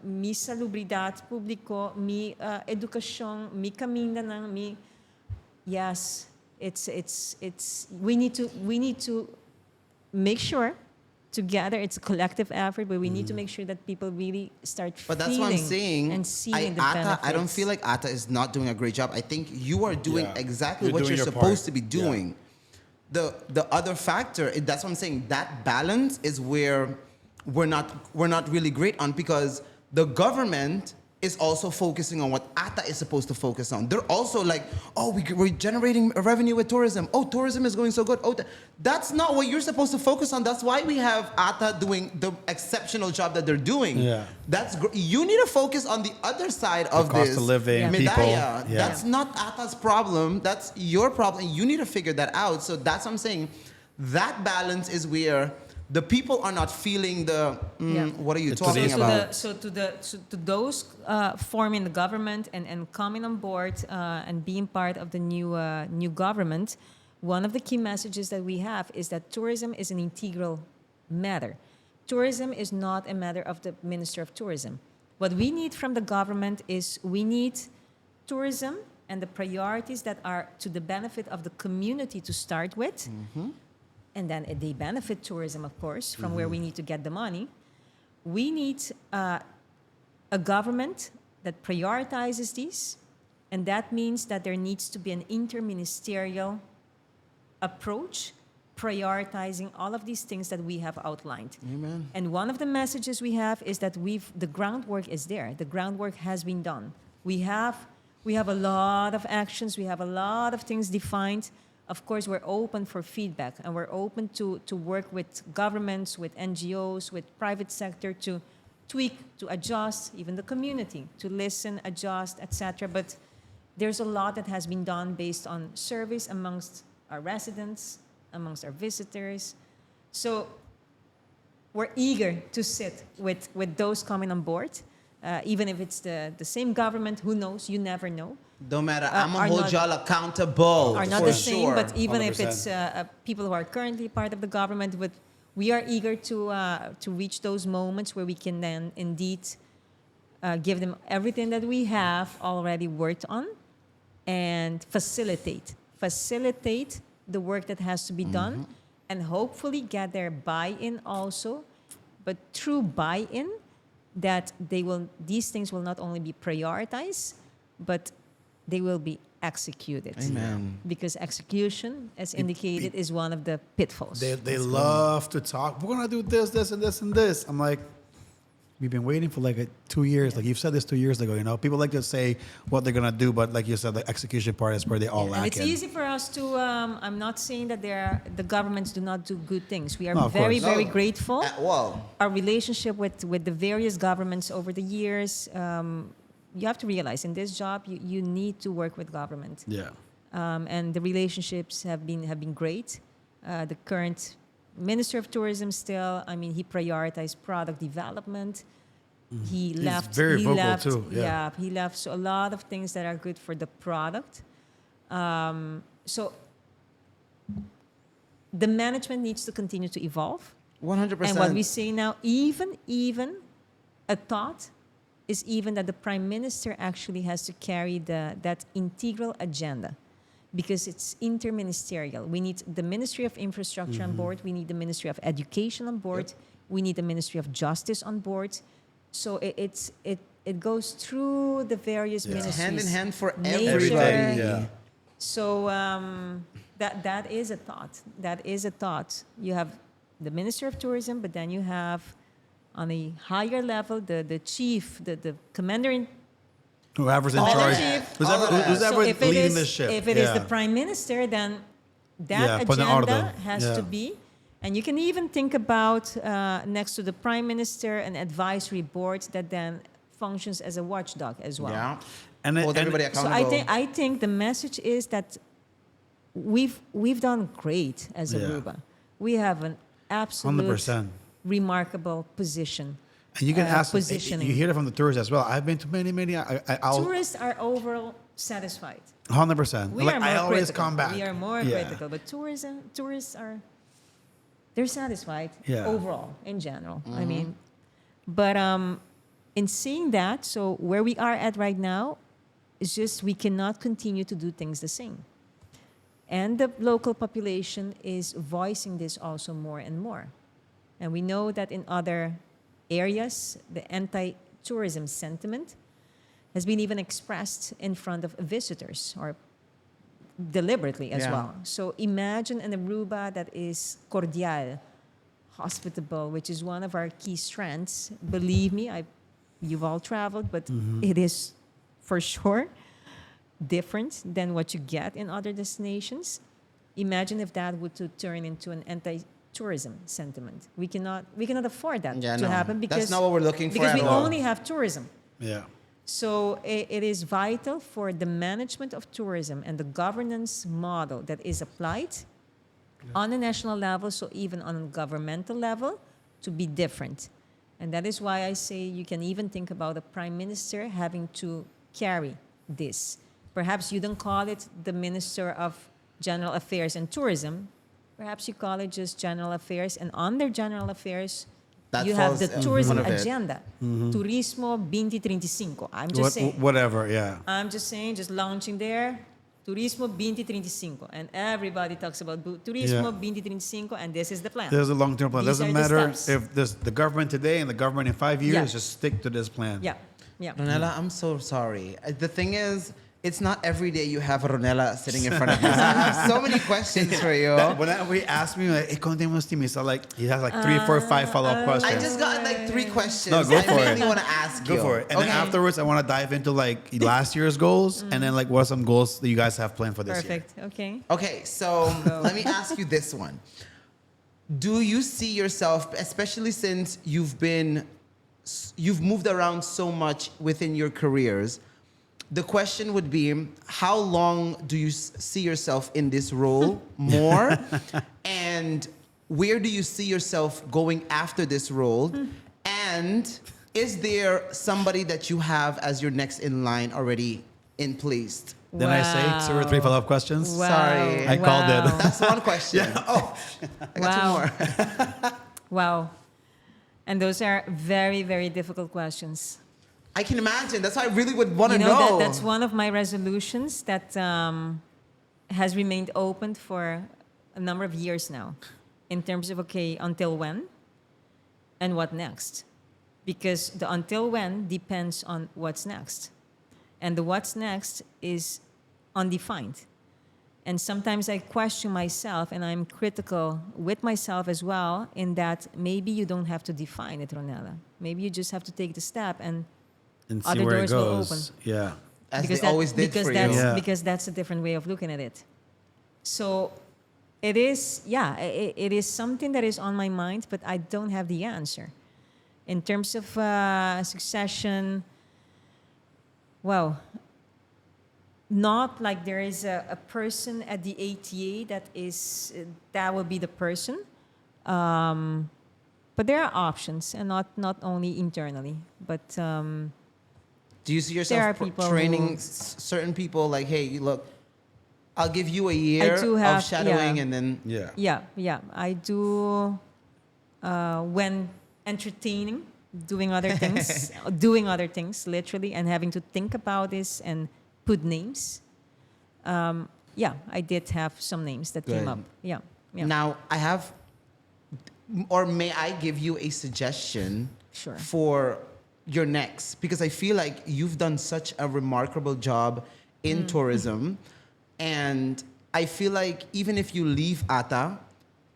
mi salubridad público, mi educación, mi caminho, mi. Yes, it's we need to make sure together. It's a collective effort, but we need to make sure that people really start But that's feeling what I'm saying. and seeing the benefits. I don't feel like ATA is not doing a great job. I think you are doing Yeah. exactly You're what doing you're your supposed part. to be Yeah. doing. The other factor, that's what I'm saying. That balance is where we're not really great on, because the government is also focusing on what ATA is supposed to focus on. They're also like, oh, we're generating revenue with tourism. Oh, tourism is going so good. Oh, that's not what you're supposed to focus on. That's why we have ATA doing the exceptional job that they're doing. Yeah. You need to focus on the other side of cost this of living, Yeah. people. medalla. Yeah. That's not ATA's problem. That's your problem. You need to figure that out. So that's what I'm saying. That balance is where the people are not feeling the, Yeah. what are you It's talking today's- about? So to those forming the government and coming on board and being part of the new government, one of the key messages that we have is that tourism is an integral matter. Tourism is not a matter of the Minister of Tourism. What we need from the government is we need tourism and the priorities that are to the benefit of the community to start with. And then they benefit tourism, of course, from where we need to get the money. We need a government that prioritizes these, and that means that there needs to be an interministerial approach prioritizing all of these things that we have outlined. Amen. And one of the messages we have is that the groundwork is there. The groundwork has been done. We have a lot of actions. We have a lot of things defined. Of course, we're open for feedback, and we're open to work with governments, with NGOs, with private sector to tweak, to adjust, even the community, to listen, adjust, etc. But there's a lot that has been done based on surveys amongst our residents, amongst our visitors. So we're eager to sit with those coming on board, even if it's the same government. Who knows? You never know. Don't matter. I'm are going to hold not- y'all accountable. Are not for the same, sure. but even if 100%. it's people who are currently part of the government, but we are eager to reach those moments where we can then indeed give them everything that we have already worked on and facilitate the work that has to be done, and hopefully get their buy-in also. But through buy-in, that these things will not only be prioritized, but they will be executed. Amen. Because execution, as indicated, is one of the pitfalls. They love to talk. We're gonna do this, this, and this, and this. I'm like, we've been waiting for like 2 years. Like you've said this 2 years ago. You know, people like to say what they're gonna do, but like you said, the execution part is where they all And lack. it's in. easy for us to. I'm not saying that the governments do not do good things. We are No, of very, course. very No. grateful. Well, Our relationship with the various governments over the years. You have to realize in this job you need to work with government. Yeah. And the relationships have been great. The current Minister of Tourism still, I mean, he prioritized product development. He left. very he vocal left, too, yeah. he left so a lot of things that are good for the product. So the management needs to continue to evolve. 100%. And what we say now, even a thought is even that the Prime Minister actually has to carry that integral agenda, because it's interministerial. We need the Ministry of Infrastructure on board. We need the Ministry of Education on board. We need the Ministry of Justice on board. So it goes through the various Yeah. ministries. hand in hand for Nature. everybody. Yeah. So that is a thought. That is a thought. You have the Minister of Tourism, but then you have on a higher level the chief, the commander in Whoever's in all charge, the chief. who's All of that. ever So if it leading is- this ship. If it is yeah. the Prime Minister, then Yeah, that put an agenda order. has Yeah. to be. And you can even think about next to the Prime Minister an advisory board that then functions as a watchdog as well. Yeah. And Hold everybody So accountable. I think the message is that we've done great as Yeah. Aruba. We have an absolute 100%. remarkable position. And you can ask. positioning. You hear it from the tourists as well. I've been to many. I'll Tourists are overall satisfied. 100%. We Like are more I always critical. come back. We are more Yeah. critical, but tourists are they're satisfied Yeah. overall in general. I mean, but in seeing that, so where we are at right now is just we cannot continue to do things the same, and the local population is voicing this also more and more. And we know that in other areas, the anti-tourism sentiment has been even expressed in front of visitors or deliberately as Yeah. well. So imagine an Aruba that is cordial, hospitable, which is one of our key strengths. Believe me, you've all traveled, but it is for sure different than what you get in other destinations. Imagine if that would to turn into an anti-tourism sentiment. We cannot afford that Yeah, to no. happen because That's not what we're looking for because at we all. only have tourism. Yeah. So it is vital for the management of tourism and the governance model that is applied on a national level, so even on a governmental level, to be different. And that is why I say you can even think about a prime minister having to carry this. Perhaps you don't call it the Minister of General Affairs and Tourism. Perhaps you call it just General Affairs, and under General Affairs, That you have the falls in tourism one of it. agenda, Turismo 2035. I'm just saying. Whatever, yeah. I'm just saying, just launching there, Turismo 2035. And everybody talks about Turismo Yeah. 2035, and this is the plan. There's a long-term plan. These Doesn't are the matter steps. if this, the government today and the government in 5 years, Yeah. just stick to this plan. Yeah, yeah. Ronella, I'm so sorry. The thing is, it's not every day you have Ronella sitting in front of you. So I have so many questions for you. When he asked me, like, hey, ¿cómo te llamas, Timmy? So, like, he has like 3, 4, 5 follow-up questions. I just got like 3 questions. No, go I for mainly it. want to ask you. Go for it. And then afterwards, I want to dive into like last year's goals and then like what are some goals that you guys have planned for this year. Perfect. Okay. Okay, so let me ask you this one. Do you see yourself, especially since you've moved around so much within your careers, the question would be, how long do you see yourself in this role more? And where do you see yourself going after this role? And is there somebody that you have as your next in line already in place? Then I say 2 or 3 follow-up questions. Wow. Sorry. I called it. Wow. That's one question. Oh, I got 2 Wow. more. Wow. And those are very, very difficult questions. I can imagine. That's why I really would want to You know, know. that's one of my resolutions that has remained open for a number of years now in terms of, okay, until when and what next? Because the until when depends on what's next. And the what's next is undefined. And sometimes I question myself and I'm critical with myself as well in that maybe you don't have to define it, Ronella. Maybe you just have to take the step and and see other where it doors will goes. open. Yeah. As they always did because for that's, you. Yeah. Because that's a different way of looking at it. So it is, yeah, it is something that is on my mind, but I don't have the answer. In terms of succession, well, not like there is a person at the ATA that will be the person. But there are options, and not only internally, but Do you see there yourself are people training who- certain people like, hey, look, I'll give you a year do of have- shadowing yeah. and then... Yeah. yeah, I do when entertaining, doing other things, literally, and having to think about this and put names. Yeah, I did have some names that came Good. up. Yeah, yeah. Now, I have... Or may I give you a suggestion Sure. for your next? Because I feel like you've done such a remarkable job in tourism. And I feel like even if you leave ATA,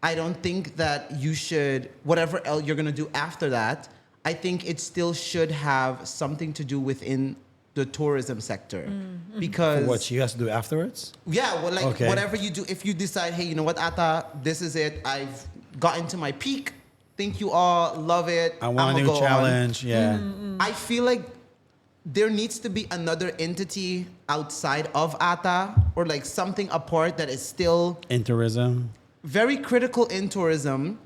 I don't think that you should, whatever else you're going to do after that, I think it still should have something to do within the tourism sector. Because... What she has to do afterwards? Yeah, well, like Okay. whatever you do, if you decide, hey, you know what, Ata, this is it. I've gotten to my peak. Think you all love it. I want I'ma a new go on. challenge. Yeah. I feel like there needs to be another entity outside of Ata or like something apart that is still In tourism. very critical in tourism.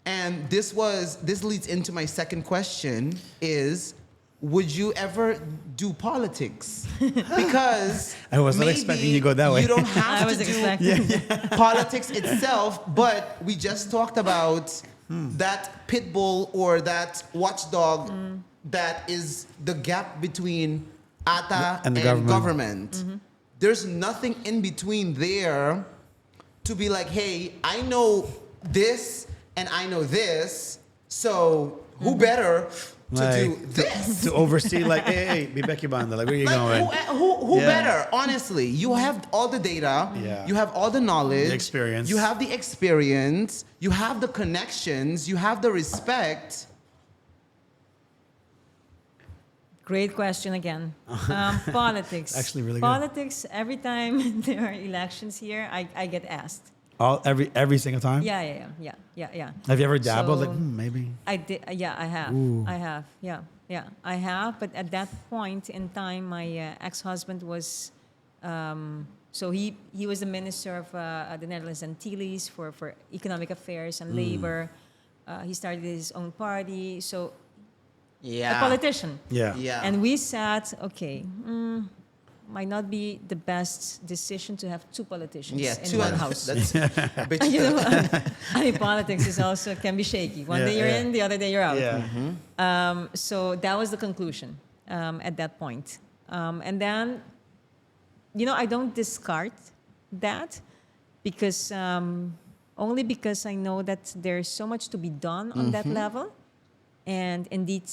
And this leads into my second question is, would you ever do politics? Because I was not maybe expecting you to go that way. You don't have I was to do expecting. politics itself, but we just talked about that pit bull or that watchdog that is the gap between ATA And and, the government. government. There's nothing in between there to be like, hey, I know this and I know this. So who better to do Like, this? to oversee, like, hey, be Becky Banda, like, where you going? Who Yeah. better? Honestly, you have all the data. Yeah. You have all the knowledge. The experience. You have the experience. You have the connections. You have the respect. Great question again. Politics. Actually really good. Politics, every time there are elections here, I get asked. Every single time? Yeah. Have you ever dabbled? So, Like, maybe. I did. Yeah, I have. Ooh. I have. Yeah. I have. But at that point in time, my ex-husband was. So he was the minister of the Netherlands Antilles for economic affairs and labor. He started his own party. So Yeah. a politician. Yeah. Yeah. And we sat. Okay. Might not be the best decision to have two politicians Yeah, in two one and house. That's bitch. You know, I mean, politics is also can be shaky. One day you're in, the other day you're out. Yeah. So that was the conclusion at that point. And then, I don't discard that because only because I know that there's so much to be done on that level. And indeed,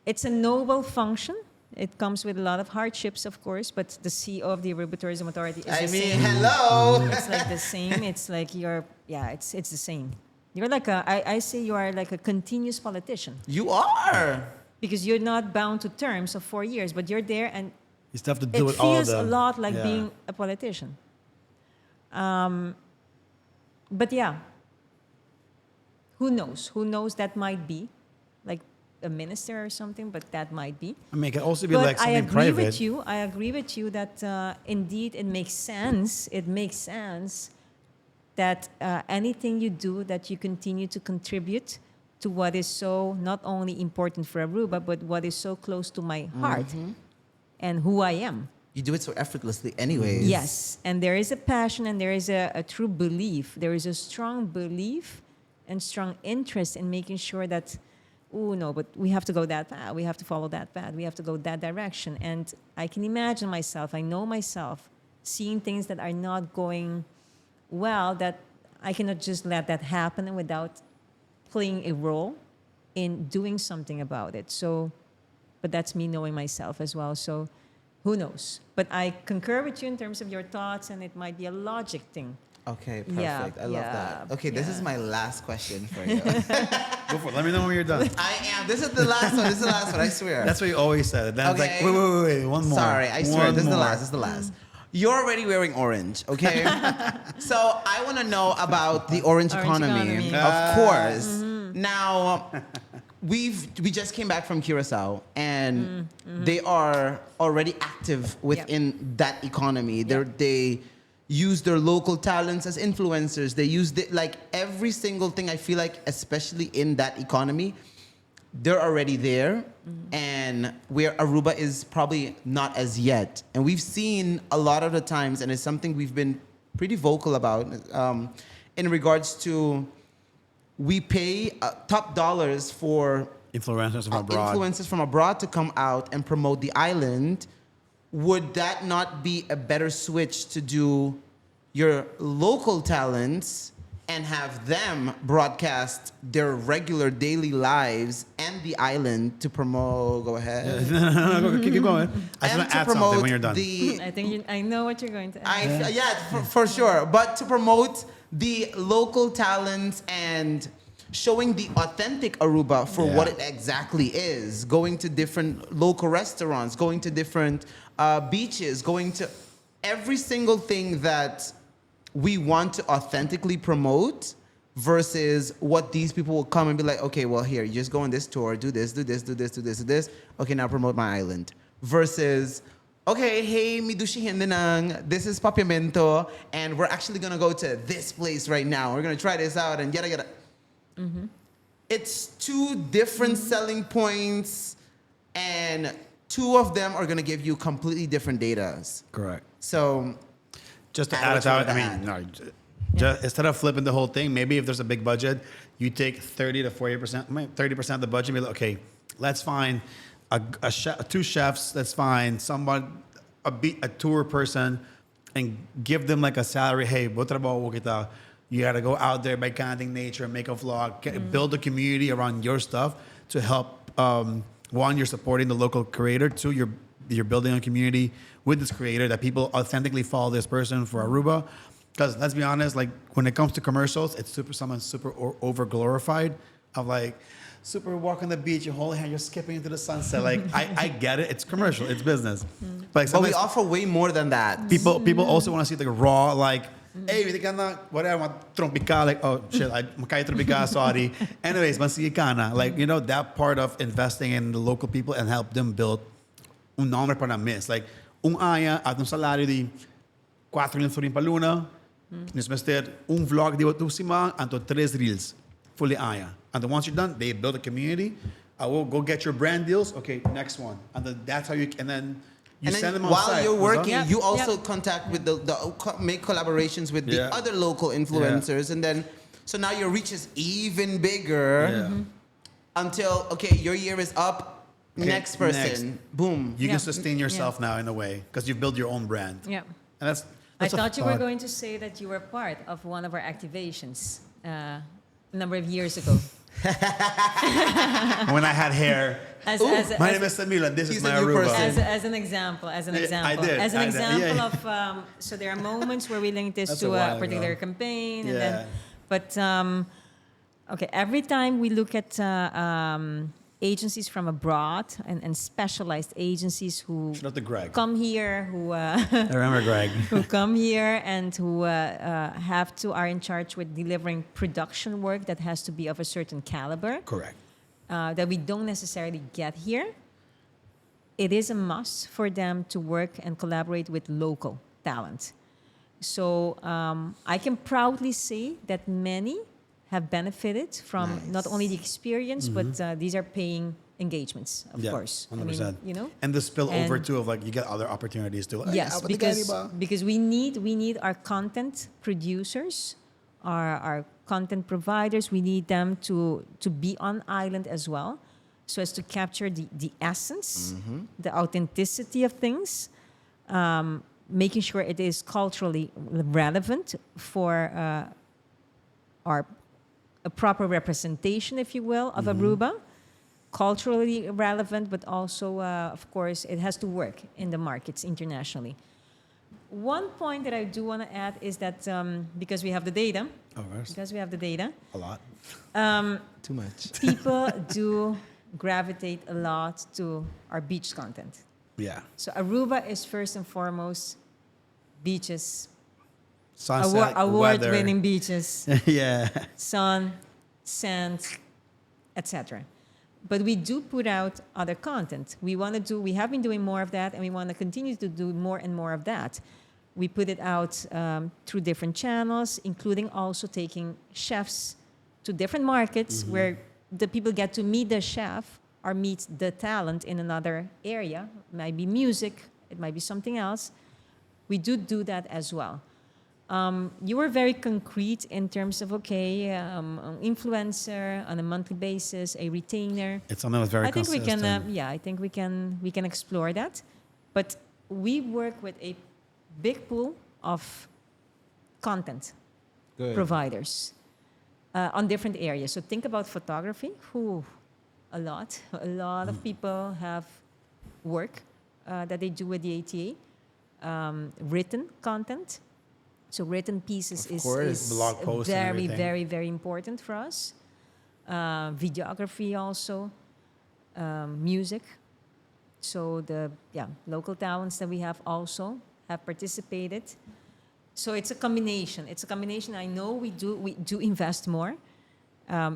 it's a noble function. It comes with a lot of hardships, of course, but the CEO of the Aruba Tourism Authority is the same. Hello. It's like the same. It's like it's the same. You're like I say you are like a continuous politician You are. because you're not bound to terms of 4 years, but you're there and You still have to deal it with all feels the... a lot like yeah. being a politician. But yeah, who knows? Who knows? That might be like a minister or something, but that might be. I mean, it could also be But like I something agree private. with you. I agree with you that indeed it makes sense. It makes sense that anything you do, that you continue to contribute to what is so not only important for Aruba, but what is so close to my heart and who I am. You do it so effortlessly, anyways. Yes, and there is a passion and there is a true belief. There is a strong belief and strong interest in making sure that, oh no, but we have to go that path. We have to follow that path. We have to go that direction. And I can imagine myself, I know myself, seeing things that are not going well, that I cannot just let that happen without playing a role in doing something about it. So, but that's me knowing myself as well. So who knows? But I concur with you in terms of your thoughts, and it might be a logic thing. Okay, perfect. Yeah, I love that. Okay, this is yeah. my last question for you. Go for it. Let me know when you're done. I am. This is the last one. This is the last one. I swear. That's what you always said. Then it's like, Okay. wait, one more. Sorry, I swear. One This is the more. last. This is the last. You're already wearing orange, okay? So I want to know about the orange economy. economy. Of course. Now, we just came back from Curacao, and they are already active within that economy. They use their local talents as influencers. They use like every single thing. I feel like, especially in that economy, they're already there, and where Aruba is probably not as yet. And we've seen a lot of the times, and it's something we've been pretty vocal about in regards to we pay top dollars for Influencers from abroad. influencers from abroad to come out and promote the island. Would that not be a better switch to do your local talents and have them broadcast their regular daily lives and the island to promote? Go ahead. Keep going. I just And want to to add something when you're done. I think I know what you're going to add. For sure. But to promote the local talents and showing the authentic Aruba for what it exactly is. Going to different local restaurants, going to different beaches, going to every single thing that we want to authentically promote versus what these people will come and be like, okay, well, here, you just go on this tour, do this, do this, do this, do this, do this. Okay, now promote my island. Versus, okay, hey, midushi hindanang, this is Papiamento, and we're actually gonna go to this place right now. We're gonna try this out and yada yada. It's two different selling points, and two of them are gonna give you completely different data. Correct. So, Just to Add add what it you out, want I to mean, add. no, just, instead of flipping the whole thing, maybe if there's a big budget, you take 30 to 40%, 30% of the budget, and be like, okay, let's find two chefs, let's find someone, a tour person, and give them like a salary. Hey, what trabaho kita? You got to go out there by counting nature, make a vlog, build a community around your stuff to help. One, you're supporting the local creator. Two, you're building a community with this creator that people authentically follow this person for Aruba. Because let's be honest, like when it comes to commercials, it's someone super over glorified. Of like super walk on the beach, you hold hand, you're skipping into the sunset. Like I get it, it's commercial, it's business. But But we offer way more than that. people also want to see the raw, like, hey, hindi ka na, whatever, tropical, like, oh shit, makaya tropical, sorry. Anyways, masige ka na. Like, you know, that part of investing in the local people and help them build un nombre para miss. Like, aya, at un salario de 4 mil florin pa luna, nesse mister, vlog de 8 sima, anto 3 reels, fully aya. And then once you're done, they build a community. I will go get your brand deals. Okay, next one. And then that's how you, and then you And send then them while outside. you're working, Yep. you also Yep. contact with make collaborations with the Yeah. other local influencers, and then so now your reach is even bigger. Yeah. Until okay, your year is up. Okay, Next person, boom. You Yeah. can sustain yourself now in a way because you've built your own brand. Yeah. And that's I a thought you were thought. going to say that you were part of one of our activations a number of years ago. When I had hair. As, Ooh, as, My as, name is Samila. This He's is a my new Aruba. person. as an example, I did, as an I did. example Yeah. of, so there are moments where we link this That's a to while a particular ago. campaign, and Yeah. then, but okay, every time we look at agencies from abroad and specialized agencies who Shout out to Greg. come here, who I remember Greg. who come here and who are in charge with delivering production work that has to be of a certain caliber. Correct. That we don't necessarily get here, it is a must for them to work and collaborate with local talent. So I can proudly say that many have benefited from not only the experience, but these are paying engagements, of Yeah, course. 100%. You know? And the spillover And- too of like you get other opportunities too. Like, Yes, "Hey, abot ka, because we need our content producers, our content providers. We need them to be on island as well, so as to capture the essence, the authenticity of things, making sure it is culturally relevant for a proper representation, if you will, of Aruba. Culturally relevant, but also, of course, it has to work in the markets internationally. One point that I do want to add is that because we have the data, Of course. a A lot. Too much. people do gravitate a lot to our beach content. Yeah. So Aruba is first and foremost beaches, Sunset, award-winning beaches, Yeah. sun, sand, etc. But we do put out other content. We have been doing more of that, and we want to continue to do more and more of that. We put it out through different channels, including also taking chefs to different markets where the people get to meet the chef or meet the talent in another area. It might be music, it might be something else. We do that as well. You were very concrete in terms of, an influencer on a monthly basis, a retainer. It's something that's very I think consistent. we can explore that. But we work with a big pool of content providers on different areas. So think about photography. A lot of people have work that they do with the ATA. Written content. So written pieces Of course. is Blog posts and very, everything. very, very important for us. Videography also, music. So the local talents that we have also have participated. So it's a combination. I know we do invest more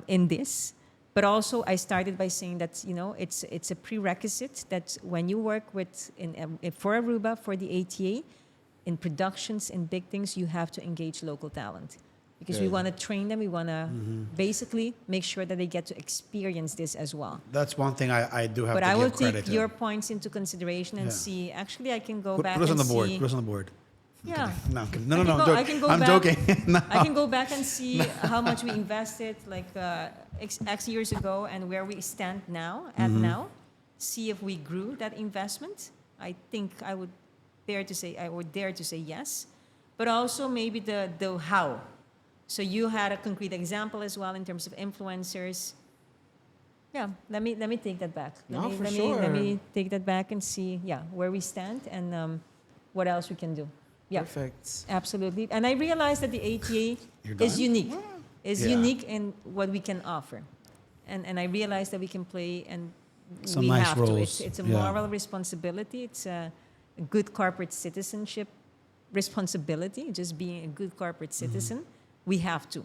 in this, but also I started by saying that it's a prerequisite that when you work for Aruba, for the ATA, in productions, in big things, you have to engage local talent. Because we Good. want to train them, we want to basically make sure that they get to experience this as well. That's one thing I do have But to I will give credit take to. your points into consideration and Yeah. see. Actually, I can go Put back us on and the board. see. Put us on the board. Yeah, No, I'm kidding. no, I no, can I'm go- joking. I can go I'm back. joking. No. I can go back and see how much we invested, like X years ago, and where we stand now. Now, see if we grew that investment. I think I would dare to say yes, but also maybe the how. So you had a concrete example as well in terms of influencers. Yeah, let me take that back. Let me take that back and see, where we stand and what else we can do. Yeah, Perfect. absolutely. And I realized that the ATA You're is done? unique. Is Yeah. unique in what we can offer, and I realized that we can play and Some we nice have roles. to. It's a Yeah. moral responsibility. It's a good corporate citizenship responsibility. Just being a good corporate citizen, we have to.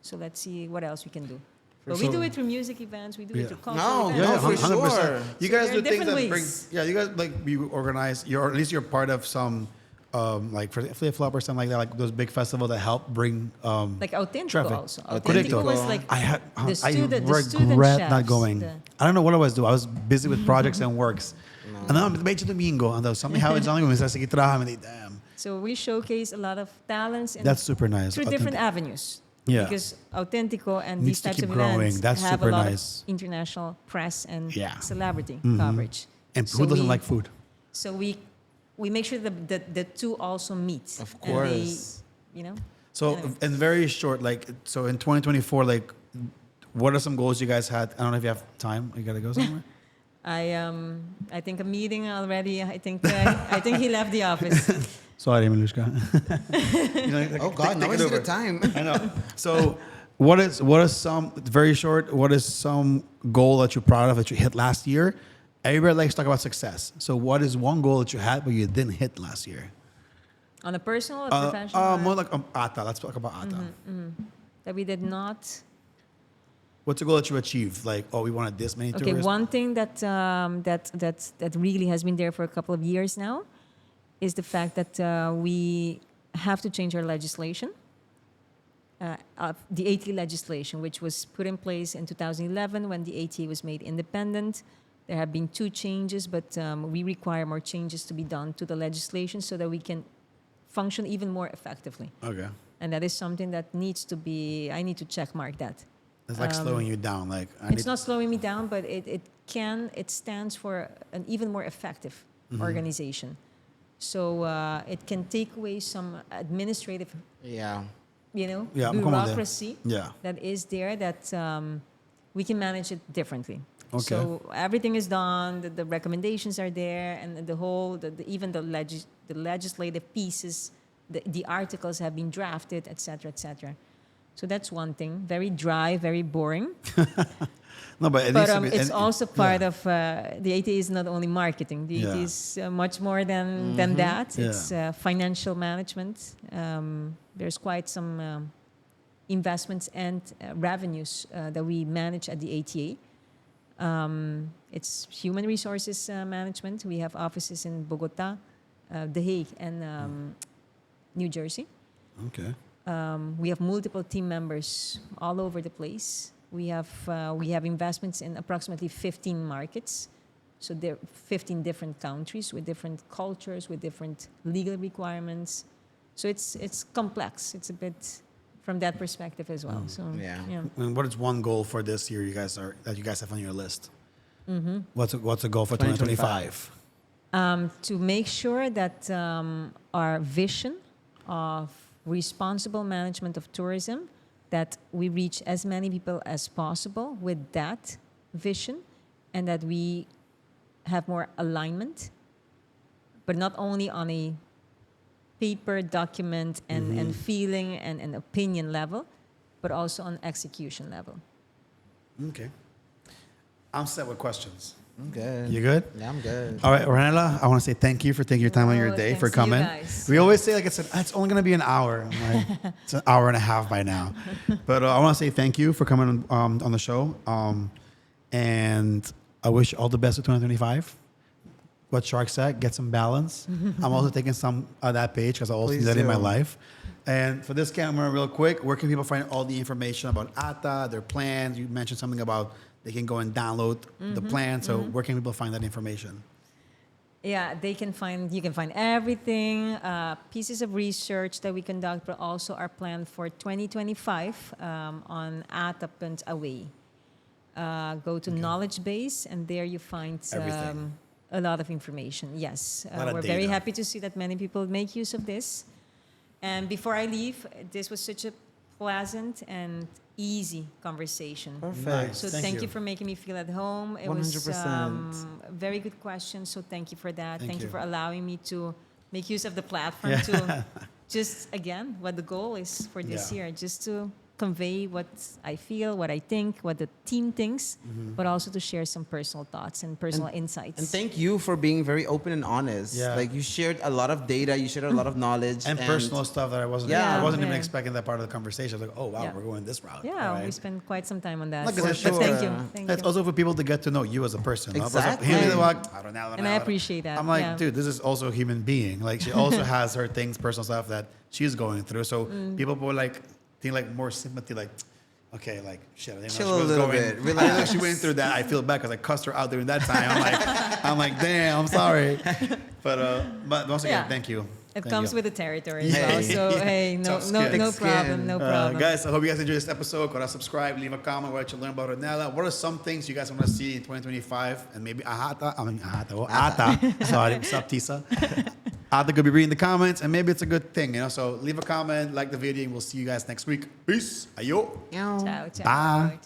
So let's see what else we can do. But we So- do it through music events. We do Yeah. it through cultural No, events. for 100%. sure. You So guys there do are things that different bring. ways. Yeah, you guys like you organize. You're at least you're part of some, like for flip flop or something like that. Like those big festivals that help bring. Like Authentico Traffic. also. Authentico. Authentico was like I had. the student I student regret not chefs, going. the- I don't know what I was doing. I was busy with projects and works. And then medyo domingo. And then something happened. Something was like, damn. So we showcase a lot of talents and That's super nice. through different Authentic. avenues. Yeah. Because Authentico and Needs these to types keep of growing. events That's have super a lot nice. of international press and Yeah. Mm-hmm. celebrity coverage. And So who doesn't we- like food? So we make sure that the two also meet. Of And they, course. you know. So, Anyway. in very short, like, so in 2024, like, what are some goals you guys had? I don't know if you have time. You gotta go somewhere. I think a meeting already. I think he left the office. Sorry, Milushka. Oh God, now is the time. I know. So, what is some very short? What is some goal that you're proud of that you hit last year? Everybody likes to talk about success. So, what is one goal that you had but you didn't hit last year? On a personal or professional? More like ATA. Let's talk about ATA. That we did not. What's the goal that you achieved? Like, oh, we wanted this many Okay, tourists. one thing that really has been there for a couple of years now is the fact that we have to change our legislation. The ATA legislation, which was put in place in 2011 when the ATA was made independent. There have been 2 changes, but we require more changes to be done to the legislation so that we can function even more effectively. Okay. And that is something that needs to be, I need to check mark that. It's like slowing you down. Like, It's not slowing me down, but it stands for an even more effective organization. So it can take away some administrative, Yeah. Yeah, I'm coming there. bureaucracy Yeah. that is there that we can manage it differently. Okay. So everything is done, the recommendations are there, and the whole, even the legislative pieces, the articles have been drafted, etc., etc. So that's one thing. Very dry, very boring. No, but it But needs to be, it's and- also part yeah. of the ATA is not only marketing. The ATA Yeah. is much more than that. Yeah. It's financial management. There's quite some investments and revenues that we manage at the ATA. It's human resources management. We have offices in Bogota, The Hague, and New Jersey. Okay. We have multiple team members all over the place. We have investments in approximately 15 markets. So there are 15 different countries with different cultures, with different legal requirements. So it's complex. It's a bit from that perspective as well. So Yeah. And what is one goal for this year that you guys have on your list? What's a goal for 2025? To make sure that our vision of responsible management of tourism, that we reach as many people as possible with that vision, and that we have more alignment, but not only on a paper document and feeling and opinion level, but also on execution level. Okay. I'm set with questions. I'm good. You good? Yeah, I'm good. All right, Ronella, I want to say thank you for taking your time on your Oh, day, thanks for to you coming. guys. We always say, like I said, it's only going to be an hour. I'm like, it's an hour and a half by now. But I want to say thank you for coming on the show. And I wish you all the best with 2025. What Shark said, get some balance. I'm also taking some of that page because I also Please need that in my do. life. And for this camera, real quick, where can people find all the information about ATA, their plans? You mentioned something about they can go and download the plan. So where can people find that information? Yeah, you can find everything, pieces of research that we conduct, but also our plan for 2025 on Atapunt Away. Go to Knowledge Base, and there you find Everything. a lot of information. Yes, A lot of we're very data. happy to see that many people make use of this. And before I leave, this was such a pleasant and easy conversation. Perfect. Nice. So thank you for making me feel at home. It was 100%. very good question. So thank you for that. Thank Thank you you. for allowing me to make use of the platform to just, again, what the goal is for this Yeah. year, just to convey what I feel, what I think, what the team thinks, but also to share some personal thoughts and personal insights. And thank you for being very open and honest. Yeah. Like you shared a lot of data, you shared a lot of knowledge. And personal stuff that I wasn't Yeah. I wasn't even Yeah. expecting that part of the conversation. I was like, oh wow, Yeah. we're going this route. Yeah, All right. we spent quite some time on that. Look, So- it's- but it's- thank you. Thank It's you. also for people to get to know you as a person. Exactly. And I appreciate that, I'm like, yeah. dude, this is also a human being. Like, she also has her things, personal stuff that she's going through. So people will like think like more sympathy, like, okay, like shit. I didn't know Chill she a was little going, bit, I didn't know relax. she went through that. I feel bad because I cussed her out during that time. I'm like, damn, I'm sorry. But once again, Yeah. thank you. It Thank comes you. with the territory as Hey. well. So hey, no, Tough no, skin. no Thick problem, skin. no problem. Guys, I hope you guys enjoyed this episode. Go to subscribe, leave a comment what you learned about Ronella. What are some things you guys want to see in 2025? And maybe Ata. Sorry, sup, Tisa. Ata could be reading the comments, and maybe it's a good thing, you know. So leave a comment, like the video, and we'll see you guys next week. Peace. Ayo. Ciao, ciao. Bye.